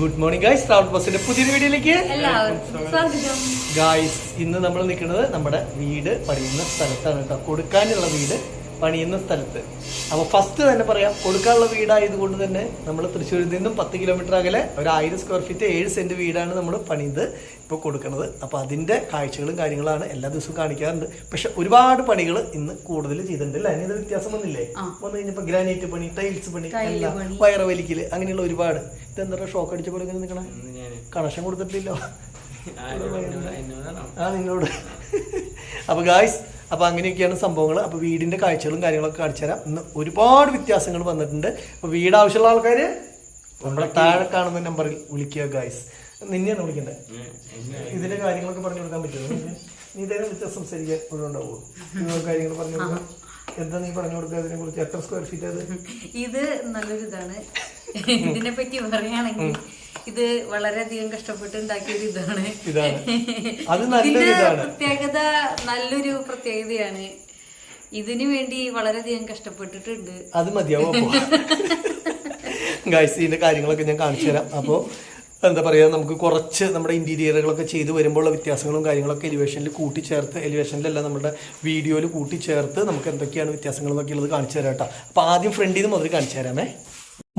Good morning guys. Travel ബസ്സിന്റെ പുതിയൊരു വീഡിയോയിലേക്ക് ഗൈസ്. ഇന്ന് നമ്മൾ നിൽക്കുന്നത് നമ്മുടെ വീട് പണിയുന്ന സ്ഥലത്താണ് കേട്ടോ. കൊടുക്കാനുള്ള വീട് പണിയുന്ന സ്ഥലത്ത്. അപ്പോൾ ഫസ്റ്റ് തന്നെ പറയാം, കൊടുക്കാനുള്ള വീടായതുകൊണ്ട് തന്നെ നമ്മൾ തൃശ്ശൂരിൽ നിന്നും 10 കിലോമീറ്റർ അകലെ ഒരു 1000 സ്ക്വയർ ഫീറ്റ് 7 സെന്റ് വീടാണ് നമ്മൾ പണിത് ഇപ്പോൾ കൊടുക്കുന്നത്. അപ്പോൾ അതിൻ്റെ കാഴ്ചകളും കാര്യങ്ങളാണ് എല്ലാ ദിവസവും കാണിക്കാറുണ്ട്. പക്ഷെ ഒരുപാട് പണികൾ ഇന്ന് കൂടുതൽ ചെയ്തിട്ടുണ്ട് അല്ലേ? അതിന് വ്യത്യാസം വന്നില്ലേ? വന്നു കഴിഞ്ഞപ്പോൾ ഗ്രാനൈറ്റ് പണി, ടൈൽസ് പണി, വയറ് വലിക്കല്, അങ്ങനെയുള്ള ഒരുപാട്. ഇതെന്താ ഷോക്ക് അടിച്ച പോലെ ഇങ്ങനെ നിൽക്കണേ? കണക്ഷൻ കൊടുത്തിട്ടില്ലോ നിന്നോട്. അപ്പോൾ ഗായ്സ്, അപ്പോൾ അങ്ങനെയൊക്കെയാണ് സംഭവങ്ങൾ. അപ്പോൾ വീടിൻ്റെ കാഴ്ചകളും കാര്യങ്ങളൊക്കെ കാണിച്ചു തരാം. ഇന്ന് ഒരുപാട് വ്യത്യാസങ്ങൾ വന്നിട്ടുണ്ട്. അപ്പോൾ വീട് ആവശ്യമുള്ള ആൾക്കാർ നമ്മുടെ താഴെ കാണുന്ന നമ്പറിൽ വിളിക്കുക ഗായ്സ്. നിന്നെയാണ് വിളിക്കേണ്ടത്. ഇതിൻ്റെ കാര്യങ്ങളൊക്കെ പറഞ്ഞു കൊടുക്കാൻ പറ്റുമോ? നീ ഇതേ വിളിച്ചാൽ സംസാരിക്കാൻ ഒഴിവുണ്ടാവുമോ? കാര്യങ്ങൾ പറഞ്ഞു കൊടുക്കാം. എന്താ നീ പറഞ്ഞു കൊടുക്കുക അതിനെ കുറിച്ച്? എത്ര സ്ക്വയർ ഫീറ്റ് അത്? ഇത് നല്ലൊരു ഇതാണ്. ഇതിനെ പറ്റി പറയുകയാണെങ്കിൽ ഇത് വളരെയധികം കഷ്ടപ്പെട്ട് ഉണ്ടാക്കിയൊരു ഇതാണ്. പ്രത്യേകത നല്ലൊരു പ്രത്യേകതയാണ്. ഇതിനു വേണ്ടി വളരെയധികം കഷ്ടപ്പെട്ടിട്ടുണ്ട്. അത് മതിയാവും. ഗൈസ്, ഇതിന്റെ കാര്യങ്ങളൊക്കെ ഞാൻ കാണിച്ചു തരാം. അപ്പോൾ എന്താ പറയുക, നമുക്ക് കുറച്ച് നമ്മുടെ ഇൻറ്റീരിയറുകളൊക്കെ ചെയ്ത് വരുമ്പോൾ വ്യത്യാസങ്ങളും കാര്യങ്ങളൊക്കെ എലിവേഷനിൽ കൂട്ടിച്ചേർത്ത്, എലിവേഷനിലല്ല നമ്മുടെ വീഡിയോയിൽ കൂട്ടിച്ചേർത്ത് നമുക്ക് എന്തൊക്കെയാണ് വ്യത്യാസങ്ങൾ എന്നൊക്കെ ഉള്ളത് കാണിച്ചു തരാം കേട്ടോ. അപ്പോൾ ആദ്യം ഫ്രണ്ടിൽ നിന്ന് മുതൽ കാണിച്ചു തരാമേ.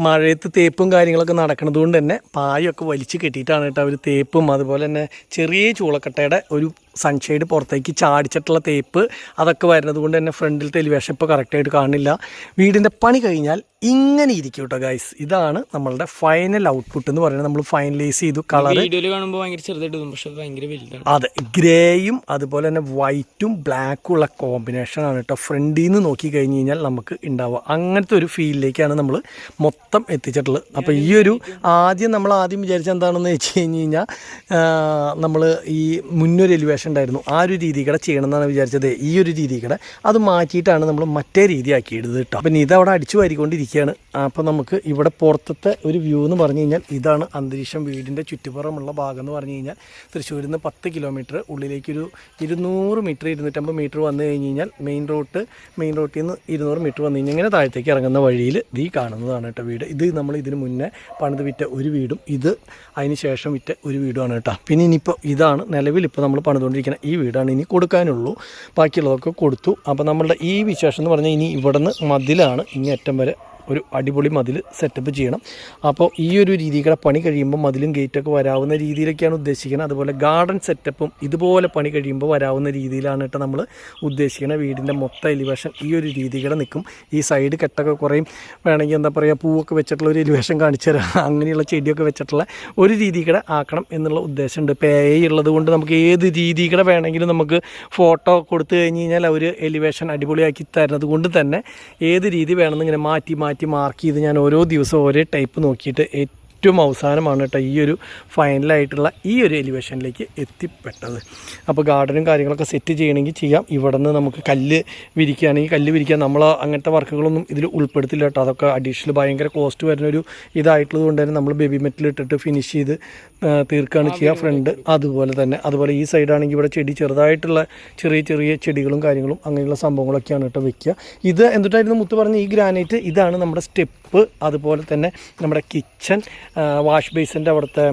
മഴയത്ത് തേപ്പും കാര്യങ്ങളൊക്കെ നടക്കുന്നത് കൊണ്ട് തന്നെ പായൊക്കെ വലിച്ച് കെട്ടിയിട്ടാണ് കേട്ടോ അവർ തേപ്പും, അതുപോലെ തന്നെ ചെറിയ ചൂളക്കട്ടയുടെ ഒരു സൺഷെയ്ഡ് പുറത്തേക്ക് ചാടിച്ചിട്ടുള്ള തേപ്പ് അതൊക്കെ വരുന്നത് കൊണ്ട് തന്നെ ഫ്രണ്ടിലത്തെ എലിവേഷൻ ഇപ്പോൾ കറക്റ്റായിട്ട് കാണില്ല. വീടിൻ്റെ പണി കഴിഞ്ഞാൽ ഇങ്ങനെ ഇരിക്കും കേട്ടോ ഗൈസ്. ഇതാണ് നമ്മളുടെ ഫൈനൽ ഔട്ട്പുട്ട് എന്ന് പറയുന്നത്. നമ്മൾ ഫൈനലൈസ് ചെയ്തു. കളർ കാണുമ്പോൾ ഭയങ്കര ചെറുതായിട്ട് തോന്നും, പക്ഷെ ഭയങ്കര വലുതാണ്. അതെ, ഗ്രേയും അതുപോലെ തന്നെ വൈറ്റും ബ്ലാക്കും ഉള്ള കോമ്പിനേഷനാണ് കേട്ടോ ഫ്രണ്ടിൽ നിന്ന് നോക്കി കഴിഞ്ഞ് കഴിഞ്ഞാൽ നമുക്ക് ഉണ്ടാവുക. അങ്ങനത്തെ ഒരു ഫീലിലേക്കാണ് നമ്മൾ മൊത്തം എത്തിച്ചിട്ടുള്ളത്. അപ്പോൾ ഈ ഒരു നമ്മൾ ആദ്യം വിചാരിച്ച എന്താണെന്ന് വെച്ച് കഴിഞ്ഞ് കഴിഞ്ഞാൽ, നമ്മൾ ഈ മുന്നൊരു എലിവേഷൻ ഉണ്ടായിരുന്നു, ആ ഒരു രീതിക്കടെ ചെയ്യണമെന്നാണ് വിചാരിച്ചത്. ഈ ഒരു രീതിക്കടെ അത് മാറ്റിയിട്ടാണ് നമ്മൾ മറ്റേ രീതിയാക്കിയിടുന്നത് കേട്ടോ. അപ്പം ഇതവിടെ അടിച്ചു വാരിക്കൊണ്ടിരിക്കുകയാണ്. അപ്പോൾ നമുക്ക് ഇവിടെ പുറത്തത്തെ ഒരു വ്യൂ എന്ന് പറഞ്ഞു കഴിഞ്ഞാൽ ഇതാണ് അന്തരീക്ഷം. വീടിൻ്റെ ചുറ്റുപുറമുള്ള ഭാഗം എന്ന് പറഞ്ഞു കഴിഞ്ഞാൽ തൃശ്ശൂരിൽ നിന്ന് 10 കിലോമീറ്റർ ഉള്ളിലേക്കൊരു 200 മീറ്റർ 250 മീറ്റർ വന്നു കഴിഞ്ഞ് കഴിഞ്ഞാൽ മെയിൻ റോട്ടിൽ നിന്ന് 200 മീറ്റർ വന്നു കഴിഞ്ഞാൽ ഇങ്ങനെ താഴത്തേക്ക് ഇറങ്ങുന്ന വഴിയിൽ ഈ കാണുന്നതാണ് കേട്ടോ വീട്. ഇത് നമ്മൾ ഇതിന് മുന്നേ പണിത് വിറ്റ ഒരു വീടും ഇത് അതിന് ശേഷം വിറ്റ ഒരു വീടുമാണ് കേട്ടോ. പിന്നെ ഇനിയിപ്പോൾ ഇതാണ് നിലവിൽ ഇപ്പോൾ നമ്മൾ പണിതുകൊണ്ടിരിക്കുന്ന ഈ വീടാണ് ഇനി കൊടുക്കാനുള്ളൂ. ബാക്കിയുള്ളതൊക്കെ കൊടുത്തു. അപ്പോൾ നമ്മളുടെ ഈ വിശേഷം എന്ന് പറഞ്ഞാൽ ഇനി ഇവിടെ നിന്ന് മതിലാണ് ഇനി അറ്റം വരെ ഒരു അടിപൊളി മതിൽ സെറ്റപ്പ് ചെയ്യണം. അപ്പോൾ ഈ ഒരു രീതിയുടെ പണി കഴിയുമ്പോൾ മതിലും ഗേറ്റൊക്കെ വരാവുന്ന രീതിയിലൊക്കെയാണ് ഉദ്ദേശിക്കുന്നത്. അതുപോലെ ഗാർഡൻ സെറ്റപ്പും ഇതുപോലെ പണി കഴിയുമ്പോൾ വരാവുന്ന രീതിയിലാണ് കേട്ടോ നമ്മൾ ഉദ്ദേശിക്കുന്നത്. വീടിൻ്റെ മൊത്തം എലിവേഷൻ ഈ ഒരു രീതിയുടെ നിൽക്കും. ഈ സൈഡ് കെട്ടൊക്കെ കുറേയും വേണമെങ്കിൽ എന്താ പറയുക, പൂവൊക്കെ വെച്ചിട്ടുള്ള ഒരു എലിവേഷൻ കാണിച്ചു തരാം. അങ്ങനെയുള്ള ചെടിയൊക്കെ വെച്ചിട്ടുള്ള ഒരു രീതിയുടെ ആക്കണം എന്നുള്ള ഉദ്ദേശമുണ്ട്. ഇപ്പോൾ AI ഉള്ളത് കൊണ്ട് നമുക്ക് ഏത് രീതിയുടെ വേണമെങ്കിലും നമുക്ക് ഫോട്ടോ കൊടുത്തു കഴിഞ്ഞ് കഴിഞ്ഞാൽ അവർ എലിവേഷൻ അടിപൊളിയാക്കി തരുന്നത് കൊണ്ട് തന്നെ ഏത് രീതി വേണമെന്ന് ഇങ്ങനെ മാറ്റി മാർക്ക് ചെയ്ത് ഞാൻ ഓരോ ദിവസവും ഒരേ ടൈപ്പ് നോക്കിയിട്ട് ഏറ്റവും അവസാനമാണ് കേട്ടോ ഈ ഒരു ഫൈനലായിട്ടുള്ള ഈ ഒരു എലിവേഷനിലേക്ക് എത്തിപ്പെട്ടത്. അപ്പോൾ ഗാർഡനും കാര്യങ്ങളൊക്കെ സെറ്റ് ചെയ്യണമെങ്കിൽ ചെയ്യാം. ഇവിടെ നിന്ന് നമുക്ക് കല്ല് വിരിക്കാൻ നമ്മൾ അങ്ങനത്തെ വർക്കുകളൊന്നും ഇതിൽ ഉൾപ്പെടുത്തില്ല കേട്ടോ. അതൊക്കെ അഡീഷണൽ ഭയങ്കര കോസ്റ്റ് വരുന്നൊരു ഇതായിട്ടുള്ളത് കൊണ്ട് തന്നെ നമ്മൾ ബേബി മെറ്റൽ ഇട്ടിട്ട് ഫിനിഷ് ചെയ്ത് തീർക്കുകയാണ് ചെയ്യുക ഫ്രണ്ട്. അതുപോലെ ഈ സൈഡാണെങ്കിൽ ഇവിടെ ചെറുതായിട്ടുള്ള ചെറിയ ചെടികളും കാര്യങ്ങളും അങ്ങനെയുള്ള സംഭവങ്ങളൊക്കെയാണ് കേട്ടോ വെക്കുക. ഇത് എന്തിട്ടായിരുന്നു മുത്ത് പറഞ്ഞ ഈ ഗ്രാനൈറ്റ്, ഇതാണ് നമ്മുടെ സ്റ്റെപ്പ്. അതുപോലെ തന്നെ നമ്മുടെ കിച്ചൺ വാഷ് ബേസിൻ്റെ അവിടുത്തെ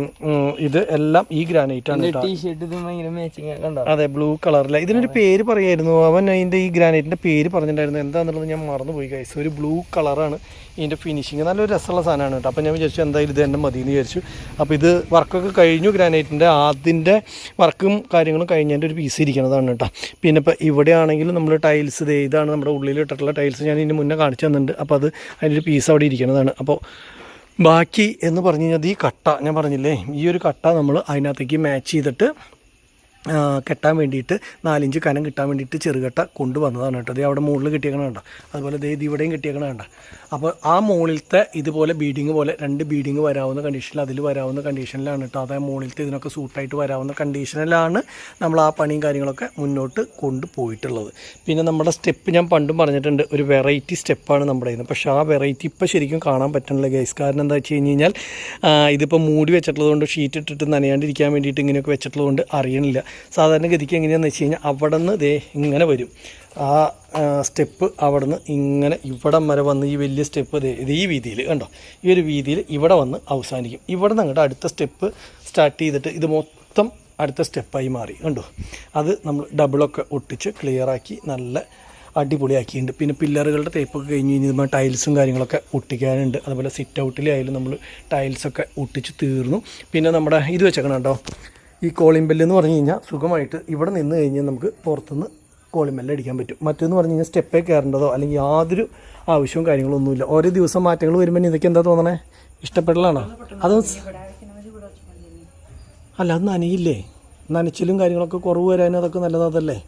ഇത് എല്ലാം ഈ ഗ്രാനൈറ്റാണ് കേട്ടോ. അതെ, ബ്ലൂ കളറിൽ. ഇതിനൊരു പേര് പറയായിരുന്നു അവൻ. അതിൻ്റെ ഈ ഗ്രാനൈറ്റിൻ്റെ പേര് പറഞ്ഞിട്ടുണ്ടായിരുന്നു, എന്താണെന്നുള്ളത് ഞാൻ മറന്നുപോയി ഗൈസ്. ഒരു ബ്ലൂ കളറാണ് ഇതിൻ്റെ ഫിനിഷിങ്. നല്ലൊരു രസമുള്ള സാധനമാണ് കേട്ടോ. അപ്പോൾ ഞാൻ വിചാരിച്ചു എന്തായാലും ഇത് തന്നെ മതി എന്ന് വിചാരിച്ചു. അപ്പോൾ ഇത് വർക്കൊക്കെ കഴിഞ്ഞു. ഗ്രാനൈറ്റിൻ്റെ അതിൻ്റെ വർക്കും കാര്യങ്ങളും കഴിഞ്ഞതിൻ്റെ ഒരു പീസ് ഇരിക്കുന്നതാണ് കേട്ടോ. പിന്നെ ഇപ്പോൾ ഇവിടെ ആണെങ്കിലും നമ്മൾ ടൈൽസ്, ഇതാണ് നമ്മുടെ ഉള്ളിൽ ഇട്ടിട്ടുള്ള ടൈൽസ്. ഞാൻ ഇതിന് മുന്നേ കാണിച്ചു തന്നിട്ടുണ്ട്. അപ്പോൾ അത് അതിൻ്റെ ഒരു പീസ് അവിടെ ഇരിക്കുന്നതാണ്. അപ്പോൾ ബാക്കി എന്ന് പറഞ്ഞു കഴിഞ്ഞാൽ ഈ കട്ട ഞാൻ പറഞ്ഞില്ലേ, ഈ ഒരു കട്ട നമ്മൾ അതിനകത്തേക്ക് മാച്ച് ചെയ്തിട്ട് കെട്ടാൻ വേണ്ടിയിട്ട് 4 ഇഞ്ച് കനം കിട്ടാൻ വേണ്ടിയിട്ട് ചെറുകട്ട കൊണ്ടുവന്നതാണ് കേട്ടോ. അത് അവിടെ മുകളിൽ കെട്ടിയേക്കണ കണ്ട, അതുപോലെ ഇത് ഇവിടെയും കെട്ടിയേക്കണ കണ്ട. അപ്പോൾ ആ മുകളിലത്തെ ഇതുപോലെ ബീഡിങ് പോലെ 2 ബീഡിങ് വരാവുന്ന കണ്ടീഷനിൽ അതിൽ വരാവുന്ന കണ്ടീഷനിലാണ് കേട്ടോ. അതായത് മുകളിലത്തെ ഇതിനൊക്കെ സൂട്ടായിട്ട് വരാവുന്ന കണ്ടീഷനിലാണ് നമ്മൾ ആ പണിയും കാര്യങ്ങളൊക്കെ മുന്നോട്ട് കൊണ്ടുപോയിട്ടുള്ളത്. പിന്നെ നമ്മുടെ സ്റ്റെപ്പ് ഞാൻ പണ്ടും പറഞ്ഞിട്ടുണ്ട്, ഒരു വെറൈറ്റി സ്റ്റെപ്പാണ് നമ്മുടെ ഇന്ന്. പക്ഷേ ആ വെറൈറ്റി ഇപ്പോൾ ശരിക്കും കാണാൻ പറ്റണില്ല ഗൈസ്. കാരണം എന്താ വെച്ച് കഴിഞ്ഞ് കഴിഞ്ഞാൽ ഇതിപ്പോൾ മൂടി വെച്ചിട്ടുള്ളത് കൊണ്ട്, ഷീറ്റ് ഇട്ടിട്ട് നനയാണ്ടിരിക്കാൻ വേണ്ടിയിട്ട് ഇങ്ങനെയൊക്കെ വെച്ചിട്ടുള്ളത് കൊണ്ട് അറിയണില്ല. സാധാരണഗതിക്ക് എങ്ങനെയാണെന്ന് വെച്ച് കഴിഞ്ഞാൽ അവിടെ നിന്ന് ദേ ഇങ്ങനെ വരും. ആ സ്റ്റെപ്പ് അവിടെ നിന്ന് ഇങ്ങനെ ഇവിടം വരെ വന്ന് ഈ വലിയ സ്റ്റെപ്പ് ഇത് ഈ വീതിയിൽ കണ്ടോ, ഈ ഒരു വീതിയിൽ ഇവിടെ വന്ന് അവസാനിക്കും. ഇവിടെ നിന്ന് അങ്ങോട്ട് അടുത്ത സ്റ്റെപ്പ് സ്റ്റാർട്ട് ചെയ്തിട്ട് ഇത് മൊത്തം അടുത്ത സ്റ്റെപ്പായി മാറി കണ്ടോ. അത് നമ്മൾ ഡബിളൊക്കെ ഒട്ടിച്ച് ക്ലിയറാക്കി നല്ല അടിപൊളിയാക്കിയിട്ടുണ്ട്. പിന്നെ പില്ലറുകളുടെ തേപ്പൊക്കെ കഴിഞ്ഞ് കഴിഞ്ഞാൽ ടൈൽസും കാര്യങ്ങളൊക്കെ ഒട്ടിക്കാനുണ്ട്. അതുപോലെ സിറ്റ് ഔട്ടിലായാലും നമ്മൾ ടൈൽസൊക്കെ ഒട്ടിച്ച് തീർന്നു. പിന്നെ നമ്മുടെ ഇത് വെച്ചേക്കണം കേട്ടോ, ഈ കോളിംഗ് ബെല്ലെന്ന് പറഞ്ഞു കഴിഞ്ഞാൽ സുഖമായിട്ട് ഇവിടെ നിന്ന് കഴിഞ്ഞാൽ നമുക്ക് പുറത്തുനിന്ന് കോളിംഗ് ബെല്ല് അടിക്കാൻ പറ്റും. മറ്റേന്ന് പറഞ്ഞു കഴിഞ്ഞാൽ സ്റ്റെപ്പേ കയറേണ്ടതോ അല്ലെങ്കിൽ യാതൊരു ആവശ്യവും കാര്യങ്ങളൊന്നുമില്ല. ഓരോ ദിവസം മാറ്റങ്ങൾ വരുമ്പോൾ ഇതൊക്കെ എന്താ തോന്നണേ, ഇഷ്ടപ്പെടലാണോ? അത് അല്ല, അത് നനയില്ലേ, നനച്ചിലും കാര്യങ്ങളൊക്കെ കുറവ് വരാനും അതൊക്കെ നല്ലതല്ലേ.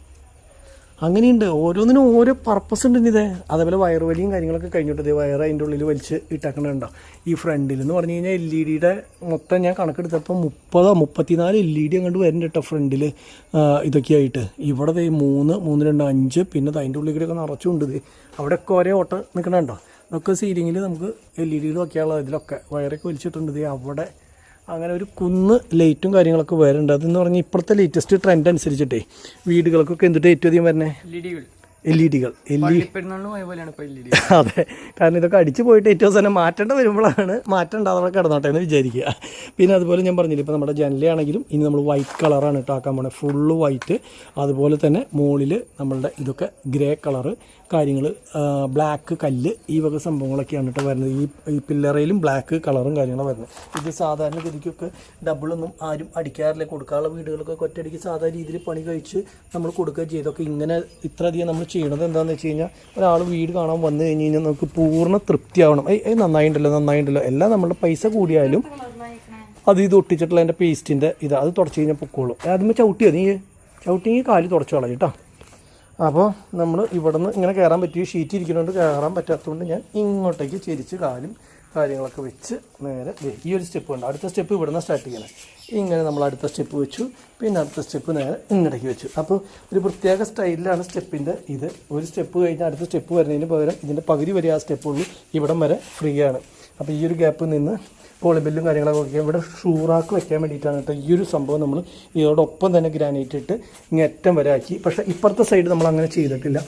അങ്ങനെയുണ്ട്, ഓരോന്നിനും ഓരോ പർപ്പസ് ഉണ്ട് ഇതേ. അതേപോലെ വയർ വലിയും കാര്യങ്ങളൊക്കെ കഴിഞ്ഞിട്ട് വയർ അതിൻ്റെ ഉള്ളിൽ വലിച്ച് ഇട്ടാക്കണുണ്ടോ. ഈ ഫ്രണ്ടിൽ എന്ന് പറഞ്ഞു കഴിഞ്ഞാൽ LED മൊത്തം ഞാൻ കണക്കെടുത്തപ്പോൾ 34 LED അങ്ങോട്ട് വരുന്നുണ്ട് കേട്ടോ ഫ്രണ്ടിൽ ഇതൊക്കെയായിട്ട്. ഇവിടെ 3, 3, 2, 5 പിന്നെ അതിൻ്റെ ഉള്ളിലൊക്കെ നിറച്ചുണ്ട്. ഇത് അവിടെയൊക്കെ ഒരേ ഓട്ടം നിൽക്കണുണ്ടോ. അതൊക്കെ സീലിങ്ങിൽ നമുക്ക് LED വയ്ക്കാനുള്ള ഇതിലൊക്കെ വയറൊക്കെ വലിച്ചിട്ടുണ്ട്. അവിടെ അങ്ങനെ ഒരു കുന്ന് ലൈറ്റും കാര്യങ്ങളൊക്കെ വരുന്നുണ്ട്. അതെന്ന് പറഞ്ഞാൽ ഇപ്പോഴത്തെ ലേറ്റസ്റ്റ് ട്രെൻഡ് അനുസരിച്ചിട്ടേ വീടുകൾക്കൊക്കെ എന്തിട്ട് ഏറ്റവും അധികം വരുന്നത് LED. അതെ, കാരണം ഇതൊക്കെ അടിച്ചു പോയിട്ട് ഏറ്റവും അവസാനം മാറ്റേണ്ട വരുമ്പോഴാണ് മാറ്റം ഉണ്ടാകാതെ കിടന്നോട്ടെ എന്ന് വിചാരിക്കുക. പിന്നെ അതുപോലെ ഞാൻ പറഞ്ഞില്ല, ഇപ്പോൾ നമ്മുടെ ജനലയാണെങ്കിലും ഇനി നമ്മൾ വൈറ്റ് കളറാണ് ഇട്ടാക്കാൻ പോണത്, ഫുള്ള് വൈറ്റ്. അതുപോലെ തന്നെ മുകളിൽ നമ്മളുടെ ഇതൊക്കെ ഗ്രേ കളറ് കാര്യങ്ങൾ, ബ്ലാക്ക് കല്ല്, ഈ വക സംഭവങ്ങളൊക്കെയാണ് കേട്ടോ വരുന്നത്. ഈ പില്ലറയിലും ബ്ലാക്ക് കളറും കാര്യങ്ങളും വരുന്നത്. ഇത് സാധാരണ ഗതിക്കൊക്കെ ഡബിളൊന്നും ആരും അടിക്കാറില്ല. കൊടുക്കാനുള്ള വീടുകൾക്കൊക്കെ ഒറ്റയടിക്ക് സാധാരണ രീതിയിൽ പണി കഴിച്ച് നമ്മൾ കൊടുക്കുക ചെയ്തൊക്കെ. ഇങ്ങനെ ഇത്രയധികം നമ്മൾ ചെയ്യണത് എന്താണെന്ന് വെച്ച് കഴിഞ്ഞാൽ ഒരാൾ വീട് കാണാൻ വന്നു കഴിഞ്ഞ് കഴിഞ്ഞാൽ നമുക്ക് പൂർണ്ണ തൃപ്തിയാവണം. നന്നായിട്ടുണ്ടല്ലോ എല്ലാം നമ്മളുടെ പൈസ കൂടിയാലും അത് ഇത് ഒട്ടിച്ചിട്ടുള്ള അതിൻ്റെ പേസ്റ്റിൻ്റെ അത് തുടച്ച് കഴിഞ്ഞാൽ പൊക്കോളും. അതുമ്പോൾ ചവിട്ടിയെങ്കിൽ കാല് തുടച്ച് കളയും കേട്ടോ. അപ്പോൾ നമ്മൾ ഇവിടെ നിന്ന് ഇങ്ങനെ കയറാൻ പറ്റിയ ഷീറ്റ് ഇരിക്കുന്നതുകൊണ്ട് കയറാൻ പറ്റാത്തതുകൊണ്ട് ഞാൻ ഇങ്ങോട്ടേക്ക് ചെരിച്ച് കാലും കാര്യങ്ങളൊക്കെ വെച്ച് നേരെ ഈ ഒരു സ്റ്റെപ്പ് ഉണ്ട്. അടുത്ത സ്റ്റെപ്പ് ഇവിടെ നിന്ന് സ്റ്റാർട്ട് ചെയ്യണം. ഇങ്ങനെ നമ്മൾ അടുത്ത സ്റ്റെപ്പ് വെച്ചു, പിന്നെ അടുത്ത സ്റ്റെപ്പ് നേരെ ഇങ്ങോട്ടേക്ക് വെച്ചു. അപ്പോൾ ഒരു പ്രത്യേക സ്റ്റൈലിലാണ് സ്റ്റെപ്പിൻ്റെ ഇത്. ഒരു സ്റ്റെപ്പ് കഴിഞ്ഞാൽ അടുത്ത സ്റ്റെപ്പ് വരുന്നതിന് പകരം ഇതിൻ്റെ പകുതി വരെ ആ സ്റ്റെപ്പുള്ളൂ, ഇവിടം വരെ ഫ്രീ ആണ്. അപ്പോൾ ഈ ഒരു ഗ്യാപ്പിൽ നിന്ന് കോളിംഗ് ബെല്ലും കാര്യങ്ങളൊക്കെ വയ്ക്കുക. ഇവിടെ ഷൂറാക്ക് വെക്കാൻ വേണ്ടിയിട്ടാണ് കേട്ടോ ഈ ഒരു സംഭവം നമ്മൾ ഇതോടൊപ്പം തന്നെ ഗ്രാനൈറ്റ് ഇട്ട് ഇങ്ങറ്റം വരെ ആക്കി. പക്ഷേ ഇപ്പുറത്തെ സൈഡ് നമ്മൾ അങ്ങനെ ചെയ്തിട്ടില്ല.